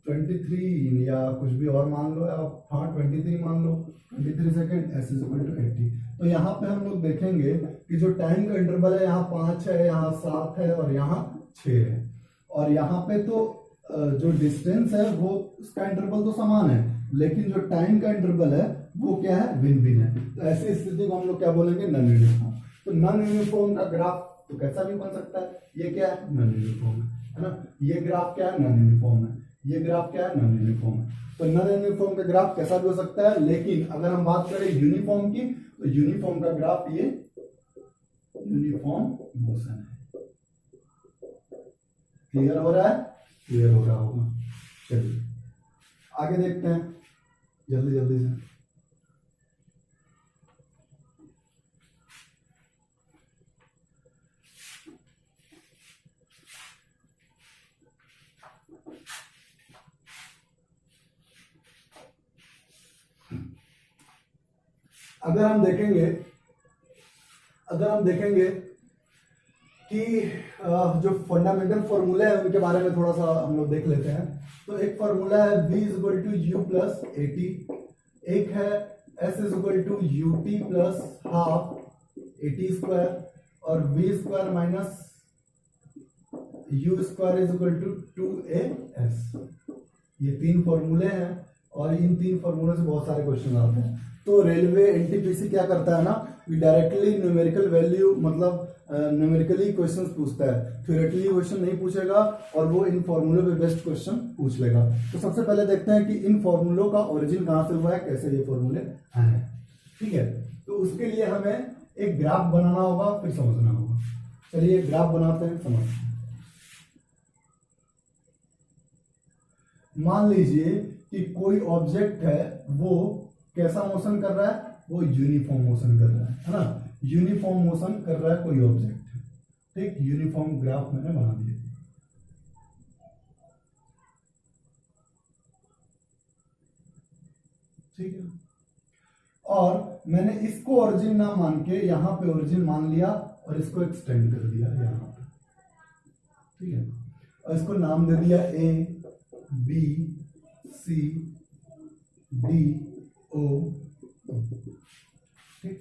23 या कुछ भी और मान लो आप, हाँ 23 मान लो, 23 सेकेंड, s इक्वल टू 80। तो यहाँ पे हम लोग देखेंगे कि जो टाइम का इंटरवल है यहाँ 5 है, यहाँ 7 है और यहाँ 6 है, और यहाँ पे तो जो डिस्टेंस है वो उसका इंटरवल तो समान है, लेकिन जो टाइम का इंटरवल है वो क्या है? भिन्न भिन्न है। तो ऐसी स्थिति को हम लोग क्या बोलेंगे? Non uniform. तो नॉन यूनिफॉर्म का ग्राफ तो कैसा भी बन सकता है, ये क्या है? नॉन यूनिफॉर्म है ना। ये ग्राफ क्या है? नॉन यूनिफॉर्म है। ये ग्राफ क्या है? नॉन यूनिफॉर्म है। तो नॉन यूनिफॉर्म का ग्राफ कैसा भी हो सकता है, लेकिन अगर हम बात करें यूनिफॉर्म की, तो यूनिफॉर्म का ग्राफ ये यूनिफॉर्म मोशन है। क्लियर हो रहा है? क्लियर हो रहा होगा। चलिए आगे देखते हैं जल्दी जल्दी से। अगर हम देखेंगे कि जो फंडामेंटल फॉर्मूला है उनके बारे में थोड़ा सा हम लोग देख लेते हैं। तो एक फॉर्मूला है v equal to u plus a t, एक है s equal to u t plus half a t square, और v square minus u square is equal to 2as। ये 3 फॉर्मूले हैं और इन 3 फॉर्मूले से बहुत सारे क्वेश्चन आते हैं। तो रेलवे एनटीपीसी क्या करता है ना, डायरेक्टली न्यूमेरिकल वैल्यू मतलब न्यूमेरिकली क्वेश्चंस पूछता है, थ्योरेटिकली क्वेश्चन नहीं पूछेगा और वो इन फॉर्मूलों पे बेस्ट क्वेश्चन पूछ लेगा। तो सबसे पहले देखते हैं कि इन फॉर्मूलों का ओरिजिन कहाँ से हुआ है, कैसे ये फॉर्मूले आए हैं। ठीक है, तो उसके लिए हमें एक ग्राफ बनाना होगा, फिर समझना होगा। चलिए ग्राफ बनाते हैं, समझते हैं। मान लीजिए कि कोई ऑब्जेक्ट है, वो कैसा मोशन कर रहा है, वो यूनिफॉर्म मोशन कर रहा है ना, यूनिफॉर्म मोशन कर रहा है कोई ऑब्जेक्ट। ठीक, यूनिफॉर्म ग्राफ मैंने बना दिया। ठीक है, और मैंने इसको ओरिजिन ना मान के यहां पे ओरिजिन मान लिया और इसको एक्सटेंड कर दिया यहां पे। ठीक है, और इसको नाम दे दिया ए बी सी डी ओ। ठीक,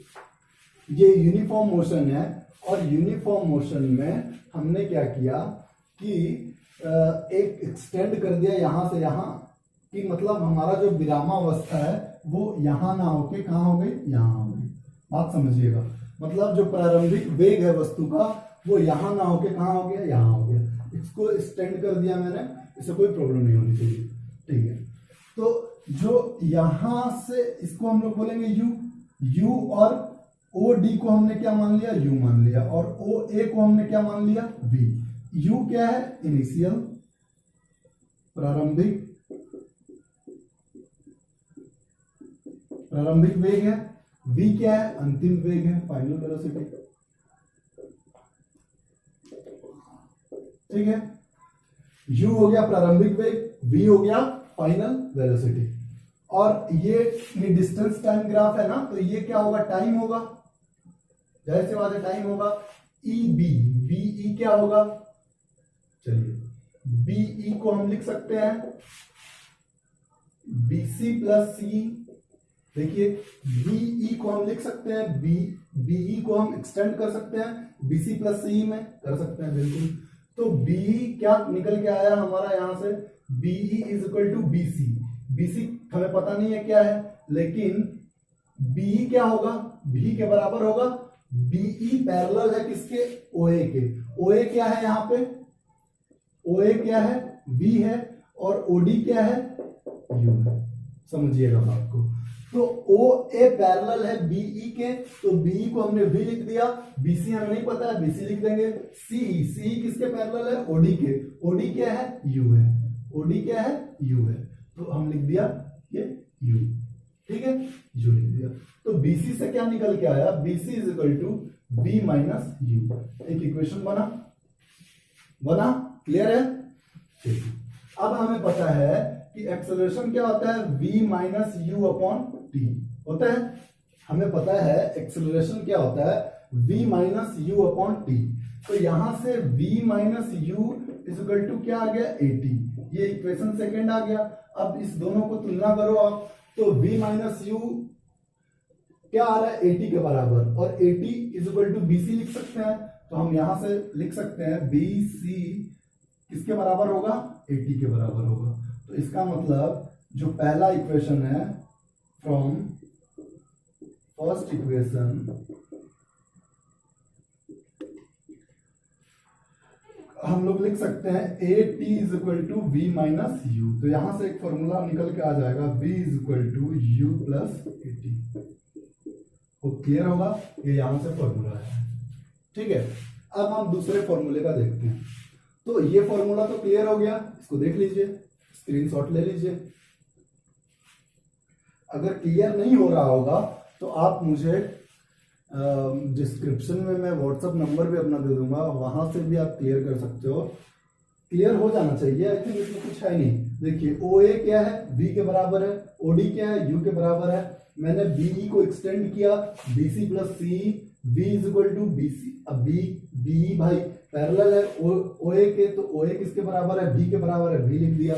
ये यूनिफॉर्म मोशन है और यूनिफॉर्म मोशन में हमने क्या किया कि एक एक्सटेंड कर दिया यहां से यहां, कि मतलब हमारा जो विरामावस्था है वो यहां ना होके कहां हो गई, यहां हो गई। बात समझिएगा, मतलब जो प्रारंभिक वेग है वस्तु का वो यहां ना होके कहां हो गया, यहां हो गया। इसको एक्सटेंड कर दिया मैंने, इससे कोई प्रॉब्लम नहीं होनी चाहिए। ठीक है, तो जो यहां से इसको हम लोग बोलेंगे यू, यू और ओ डी को हमने क्या मान लिया, यू मान लिया, और ओ ए को हमने क्या मान लिया, वी। यू क्या है, इनिशियल प्रारंभिक वेग है, वी क्या है, अंतिम वेग है, फाइनल वेलोसिटी। ठीक है, यू हो गया प्रारंभिक वेग, वी हो गया फाइनल वेलोसिटी। और ये डिस्टेंस टाइम ग्राफ है ना, तो ये क्या होगा, टाइम होगा, जाहिर सी बात है टाइम होगा। ई बी, बी ई क्या होगा, चलिए बी ई को हम लिख सकते हैं बी सी प्लस सी। देखिए बी ई को हम लिख सकते हैं बी ई को हम एक्सटेंड कर सकते हैं बी सी प्लस सी में कर सकते हैं, बिल्कुल। तो बी क्या निकल के आया हमारा यहां से, B E is equal to B C. B C हमें पता नहीं है क्या है, लेकिन बी क्या होगा, बी के बराबर होगा, बीई पैरेलल है किसके, ओए के। ओए क्या है यहाँ पे, ओए क्या है, बी है, और ओडी क्या है, यू है। समझिएगा बात को। तो ओ ए पैरेलल है बीई के, तो बीई को हमने वी लिख दिया, बीसी हमें नहीं पता है, बीसी लिख देंगे। सी, सी किसके पैरेलल है, ओडी के, ओडी क्या है, यू है, ओडी क्या है, यू है, तो हम लिख दिया ये यू। ठीक है, यू लिख दिया। तो BC से क्या निकल के आया, BC is equal to V minus u. एक इक्वेशन बना, क्लियर है। ठीक, अब हमें पता है कि एक्सेलरेशन क्या होता है, V minus you upon T होता है। हमें पता है एक्सेलरेशन क्या होता है, V minus you upon t. तो यहां से V minus u is equal to क्या आ गया, 80। ये इक्वेशन सेकेंड आ गया। अब इस दोनों को तुलना करो आप, तो V माइनस यू क्या आ रहा है, 80 के बराबर, और 80 इज इक्वल टू BC लिख सकते हैं। तो हम यहां से लिख सकते हैं BC किसके बराबर होगा, 80 के बराबर होगा। तो इसका मतलब जो पहला इक्वेशन है, फ्रॉम फर्स्ट इक्वेशन हम लोग लिख सकते हैं AT is equal to V minus u. तो यहां से एक फॉर्मूला निकल के आ जाएगा, V is equal to u plus 80। वो क्लियर होगा, ये यहां से फॉर्मूला है। ठीक है, अब हम दूसरे फॉर्मूले का देखते हैं। तो ये फॉर्मूला तो क्लियर हो गया, इसको देख लीजिए, स्क्रीनशॉट ले लीजिए। अगर क्लियर नहीं हो रहा होगा तो आप मुझे डिस्क्रिप्शन में मैं व्हाट्सएप नंबर भी अपना दे दूंगा, वहां से भी आप क्लियर कर सकते हो। क्लियर हो जाना चाहिए, आई थिंक इसमें कुछ है नहीं। देखिए ओ ए क्या है, V के बराबर है, ओडी क्या है, यू के बराबर है। मैंने बीई को एक्सटेंड किया, BC plus C, V is equal to BC। अब बीई भाई पैरेलल है ओए के, तो ओए किसके बराबर है, V के बराबर है, V लिख दिया।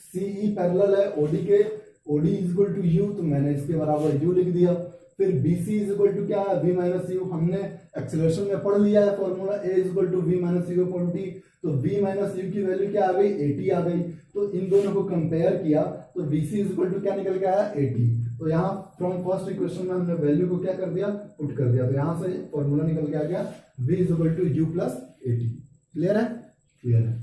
CE पैरेलल है ओडी के, OD is equal to U, तो मैंने इसके बराबर यू लिख दिया। फिर BC इज इक्वल टू क्या है, V माइनस यू। हमने एक्सेलरेशन में पढ़ लिया है formula, A is equal to V minus you upon T। तो V माइनस यू की वैल्यू क्या आ गई, 80 आ गई। तो इन दोनों को कंपेयर किया तो VC इज इक्वल टू क्या निकल के आया, 80। तो यहाँ फ्रॉम फर्स्ट इक्वेशन में हमने वैल्यू को क्या कर दिया, पुट कर दिया। तो यहाँ से फॉर्मूला निकल के आ गया V is equal to U plus 80। Clear है? क्लियर है।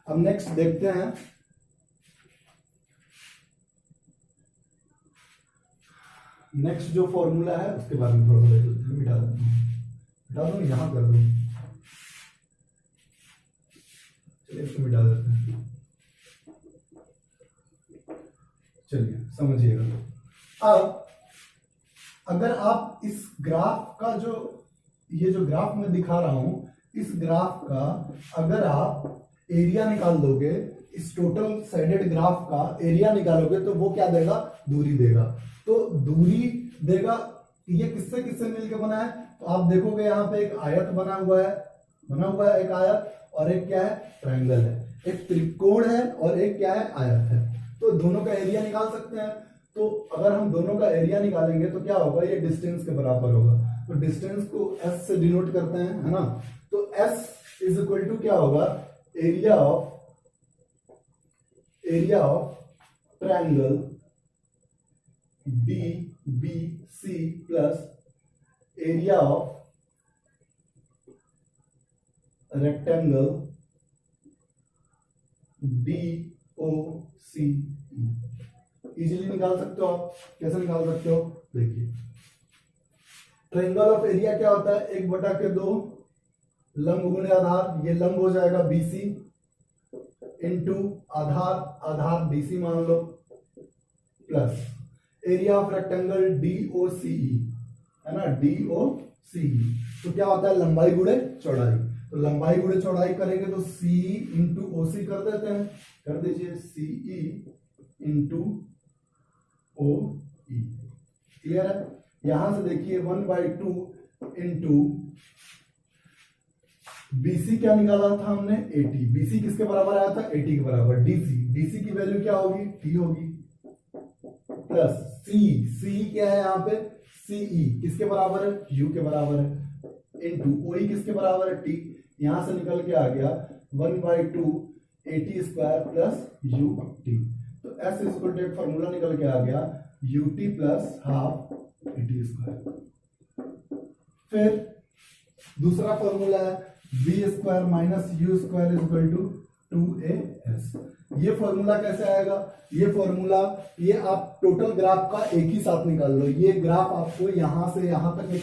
अब नेक्स्ट देखते हैं, नेक्स्ट जो फॉर्मूला है उसके बारे में थोड़ा सा देख लेते हैं। मिटा दूं, यहां कर दूं, चलिए इसको मिटा देते हैं। चलिए समझिएगा। अब अगर आप इस ग्राफ का जो ये जो ग्राफ मैं दिखा रहा हूं, इस ग्राफ का अगर आप एरिया निकाल दोगे, इस टोटल साइडेड ग्राफ का एरिया निकालोगे तो वो क्या देगा, दूरी देगा। तो दूरी देगा, ये किससे किससे मिलकर बना है, तो आप देखोगे यहाँ पे एक आयत बना हुआ है एक आयत, और एक क्या है, ट्रायंगल है। एक त्रिकोण है और एक क्या है, आयत है। तो दोनों का एरिया निकाल सकते हैं। तो अगर हम दोनों का एरिया निकालेंगे तो क्या होगा, ये डिस्टेंस के बराबर होगा। तो डिस्टेंस को S से डिनोट करते हैं, है ना। तो S इज इक्वल टू क्या होगा, area of triangle DBC plus area of rectangle DOCE। Easily निकाल सकते हो आप। कैसे निकाल सकते हो, देखिए ट्रायंगल ऑफ एरिया क्या होता है, 1/2 लंब गुणे आधार, ये लंब हो जाएगा BC इंटू आधार BC मान लो, plus area of rectangle DOCE, है ना, DOCE। तो क्या होता है, लंबाई गुणे चौड़ाई। तो लंबाई गुणे चौड़ाई करेंगे तो CE इंटू OC कर देते हैं, कर दीजिए CE इंटू OE। क्लियर है? यहां से देखिए 1/2 इंटू BC क्या निकाला था हमने, 80। BC किसके बराबर आया था, 80 के बराबर। DC की वैल्यू क्या होगी, T होगी, प्लस C क्या है यहाँ पे, CE किसके बराबर है, U के बराबर है, इंटू OE किसके बराबर है, T। यहां से निकल के आ गया 1/2 80 स्क्वायर प्लस UT। तो S इक्वल टू एक फॉर्मूला निकल के आ गया UT प्लस हाफ 80 स्क्वायर। फिर दूसरा फॉर्मूला है V square minus U square is equal to 2AS। ये फॉर्मूला कैसे आएगा, ये फॉर्मूला, ये आप टोटल ग्राफ का एक ही साथ निकाल लो। ये ग्राफ आपको यहां से यहां तक एक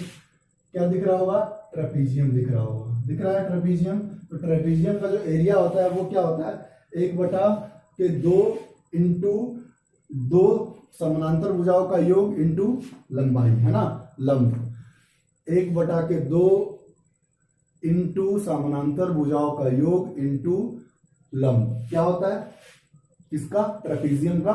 क्या दिख रहा होगा, ट्रेपीजियम दिख रहा होगा, दिख रहा है ट्रेपीजियम। तो ट्रेपीजियम का जो एरिया होता है वो क्या होता है, 1/2 इंटू 2 समानांतर भुजाओं का योग इंटू लंबाई, है ना, लंब। 1/2 इंटू समानांतर भुजाओं का योग इंटू लंब क्या होता है, इसका ट्रेपीजियम का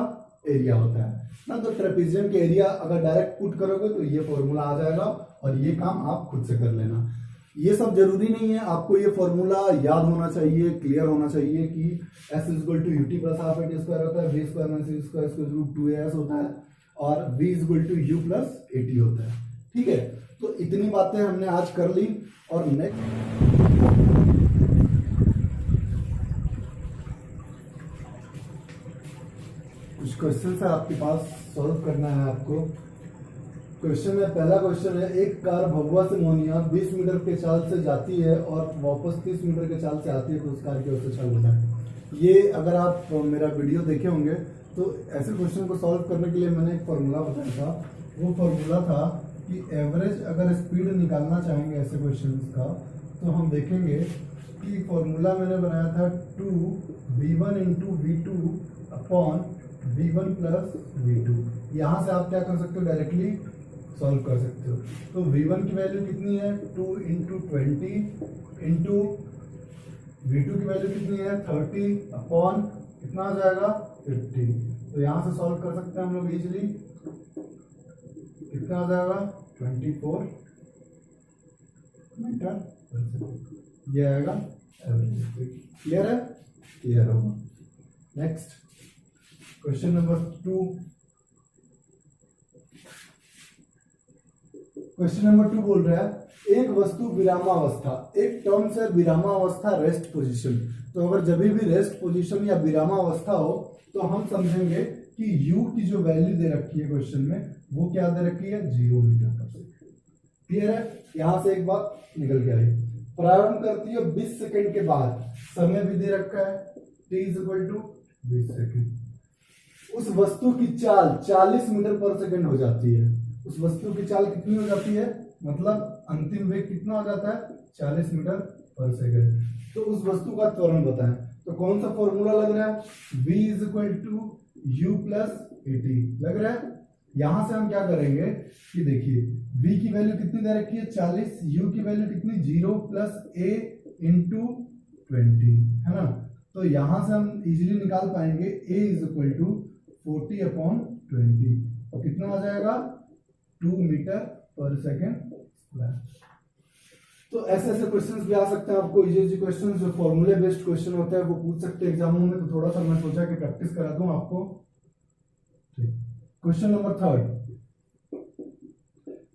एरिया होता है ना। तो ट्रेपीजियम के एरिया अगर डायरेक्ट पुट करोगे तो ये फॉर्मूला आ जाएगा, और ये काम आप खुद से कर लेना। ये सब जरूरी नहीं है, आपको ये फॉर्मूला याद होना चाहिए, क्लियर होना चाहिए कि S equal to UT plus half 80 square होता है, V square minus C square equal to 2AS होता है, और V equal to U plus 80 होता है। ठीक है, तो इतनी बातें हमने आज कर ली। और नेक्स्ट कुछ क्वेश्चन है आपके पास, सॉल्व करना है आपको। क्वेश्चन है, पहला क्वेश्चन है, एक कार भभुआ से मोहनिया 20 मीटर के चाल से जाती है और वापस 30 मीटर के चाल से आती है, तो उस कार की औसत चाल बताएं। ये अगर आप मेरा वीडियो देखे होंगे तो ऐसे क्वेश्चन को सॉल्व करने के लिए मैंने एक फॉर्मूला बताया था। वो फॉर्मूला था कि एवरेज अगर स्पीड निकालना चाहेंगे ऐसे क्वेश्चन का, तो हम देखेंगे कि फॉर्मूला मैंने बनाया था 2v1 into V2 upon V1 plus V2। यहाँ से आप क्या कर सकते हो, डायरेक्टली सॉल्व कर सकते हो। तो V1 की वैल्यू कितनी है, 2 इंटू 20 इंटू V2 की वैल्यू कितनी है, 30 अपॉन कितना आ जाएगा, 50। तो यहाँ से सॉल्व कर सकते हैं हम लोग इजीली। कितना आ जाएगा, 24 मीटर। ये आएगा एवरेज स्पीड। क्लियर है? क्लियर होगा। Next question number 2। Question number 2 बोल रहा है एक वस्तु विरामावस्था, एक टर्म्स है विरामावस्था रेस्ट पोजीशन। तो अगर जब भी रेस्ट पोजीशन या विरामावस्था हो तो हम समझेंगे कि u की जो वैल्यू दे रखी है क्वेश्चन में वो क्या दे रखी है 0 मीटर पर सेकेंड। क्लियर है? यहां से एक बात निकल के आई। प्रारंभ करती है 20 सेकंड के बाद, समय भी दे रखा है t = 20 सेकंड। उस वस्तु की चाल 40 मीटर पर सेकंड हो जाती है। उस वस्तु की चाल कितनी हो जाती है, मतलब अंतिम वेग कितना हो जाता है 40 मीटर पर सेकंड। तो उस वस्तु का त्वरण बताएं। तो कौन सा फॉर्मूला लग रहा है, v = u + at लग रहा है। यहां से हम क्या करेंगे कि देखिए v की वैल्यू कितनी दे रखी है 40, u की वैल्यू कितनी 0 + a × 20 है ना। तो यहां से हम इजीली निकाल पाएंगे a = 40/20 और कितना आ जाएगा 2 मीटर पर सेकेंड स्क्वायर। तो ऐसे ऐसे क्वेश्चंस भी आ सकते हैं आपको, इजी क्वेश्चंस जो फॉर्मूले बेस्ड क्वेश्चन होते हैं वो पूछ सकते हैं एग्जामों में। तो थोड़ा सा मैं सोचा कि प्रैक्टिस करा दूं आपको। Question number 3।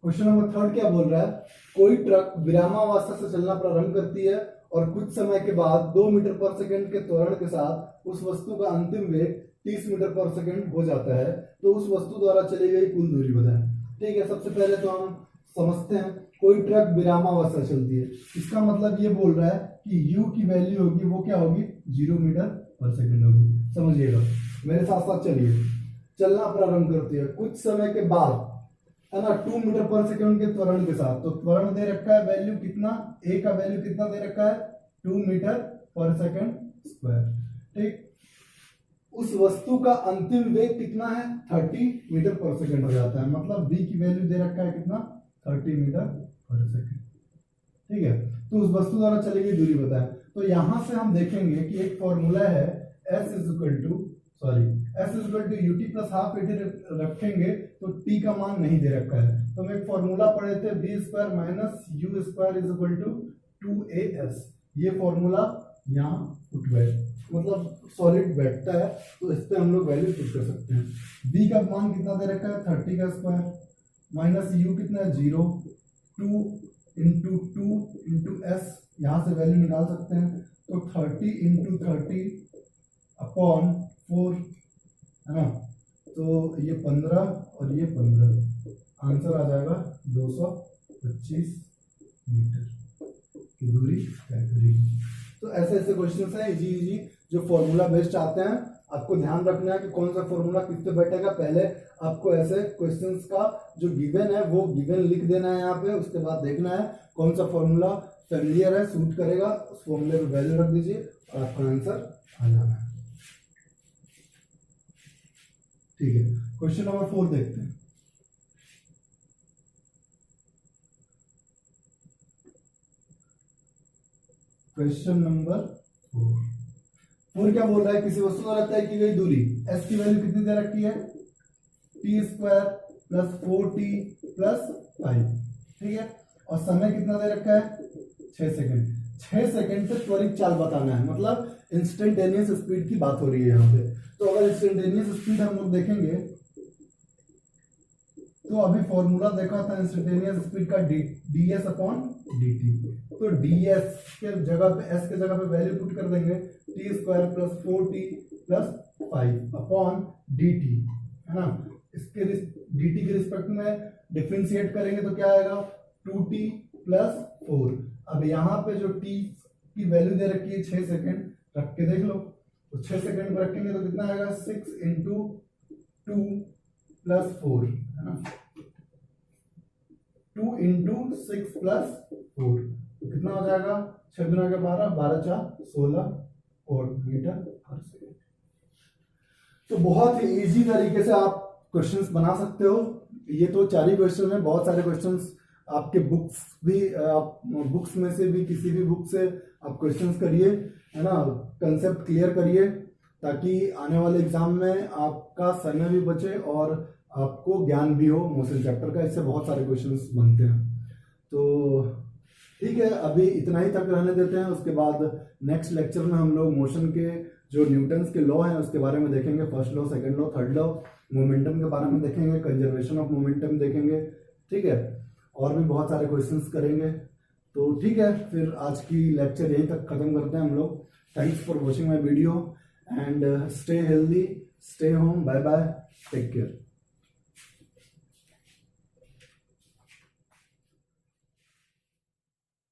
क्वेश्चन नंबर 3 क्या बोल रहा है, कोई ट्रक विरामावस्था से चलना प्रारंभ करती है और कुछ समय के बाद 2 मीटर पर सेकंड के त्वरण के साथ उस वस्तु का अंतिम वेग 30 मीटर पर सेकंड हो जाता है। तो उस वस्तु द्वारा चली गई कुल दूरी बताएं। ठीक है, सबसे पहले तो हम समझते हैं कोई ट्रक विरामावस्था चलती है, इसका मतलब ये बोल रहा है कि u की वैल्यू होगी वो क्या होगी 0 मीटर पर सेकंड होगी। समझिएगा, मेरे साथ साथ चलिए। चलना प्रारंभ करती है कुछ समय के बाद, है ना, 2 मीटर पर सेकंड के त्वरण के साथ। तो त्वरण दे रखा है वैल्यू कितना, a का वैल्यू कितना दे रखा है 2 मीटर पर सेकंड स्क्वायर। ठीक, उस वस्तु का अंतिम वेग कितना है 30 मीटर पर सेकंड हो जाता है। मतलब v की वैल्यू दे रखा है कितना 30 मीटर पर सेकंड। ठीक है, तो उस वस्तु द्वारा चली गई दूरी बताएं। तो यहां से हम देखेंगे कि एक फॉर्मूला है s = ut + हाफ at रखेंगे तो t का मान नहीं दे रखा है। तो हम एक फॉर्मूला पढ़े थे v² - u² = 2as। ये फॉर्मूला यहाँ पुट बैठ मतलब सॉलिड बैठता है, तो इस पे हम लोग वैल्यू पुट कर सकते हैं। v का मान कितना दे रखा है 30 का स्क्वायर माइनस u कितना है 0, 2 × s, यहाँ से वैल्यू निकाल सकते हैं। तो 30 × 30/4 है ना। तो ये 15 और ये 15, आंसर आ जाएगा 225 मीटर की दूरी तय करेगी। तो ऐसे ऐसे क्वेश्चंस हैं इजी जो फॉर्मूला बेस्ड आते हैं। आपको ध्यान रखना है कि कौन सा फॉर्मूला किस पे बैठेगा। पहले आपको ऐसे क्वेश्चंस का जो गिवन है वो गिवन लिख देना है यहाँ पे, उसके बाद देखना है कौन सा फॉर्मूला फेमिलियर है, सूट करेगा, उस फॉर्मूले पे वैल्यू रख दीजिए और आपका आंसर आ जाना है। ठीक है, क्वेश्चन नंबर 4 देखते हैं। क्वेश्चन नंबर 4 क्या बोल रहा है, किसी वस्तु द्वारा तय की गई दूरी s की वैल्यू कितनी दे रखी है t² + 4t + 5। ठीक है, और समय कितना दे रखा है 6 सेकंड। 6 सेकंड पे त्वरित चाल बताना है, मतलब इंस्टेंटेनियस स्पीड की बात हो रही है यहाँ पे। तो अगर इंस्टेंटेनियस स्पीड हम लोग देखेंगे तो अभी फॉर्मूला देखा था इंस्टेंटेनियस स्पीड का ds/dt। तो ds के जगह पे s के जगह पे वैल्यू पुट कर देंगे t² + 4t + 5/dt, है ना। इसके dt के रिस्पेक्ट में डिफरेंशिएट करेंगे तो क्या आएगा 2t + 4। अब यहाँ पे जो t की वैल्यू दे रखी है 6 सेकंड, रख के देख लो। तो 6 सेकंड पर रखेंगे तो कितना आएगा 6 × 2 + 4, है ना। 2 × 6 + 4 तो कितना हो जाएगा 6 × 12, 12 × 4 16 मीटर पर सेकंड। तो बहुत ही इजी तरीके से आप क्वेश्चंस बना सकते हो। ये तो 4 ही क्वेश्चन है, बहुत सारे क्वेश्चंस आपके बुक्स भी, आप बुक्स में से भी किसी भी बुक से आप क्वेश्चंस करिए, है ना, कंसेप्ट क्लियर करिए, ताकि आने वाले एग्जाम में आपका समय भी बचे और आपको ज्ञान भी हो मोशन चैप्टर का। इससे बहुत सारे क्वेश्चंस बनते हैं। तो ठीक है, अभी इतना ही तक रहने देते हैं। उसके बाद नेक्स्ट लेक्चर में हम लोग मोशन के जो न्यूटन्स के लॉ हैं उसके बारे में देखेंगे, first law, second law, third law, momentum के बारे में देखेंगे, कंजर्वेशन ऑफ मोमेंटम देखेंगे, ठीक है, और भी बहुत सारे क्वेश्चंस करेंगे। तो ठीक है, फिर आज की लेक्चर यहीं तक खत्म करते हैं हम लोग। Thanks for watching my video and stay healthy, stay home, bye bye, take care.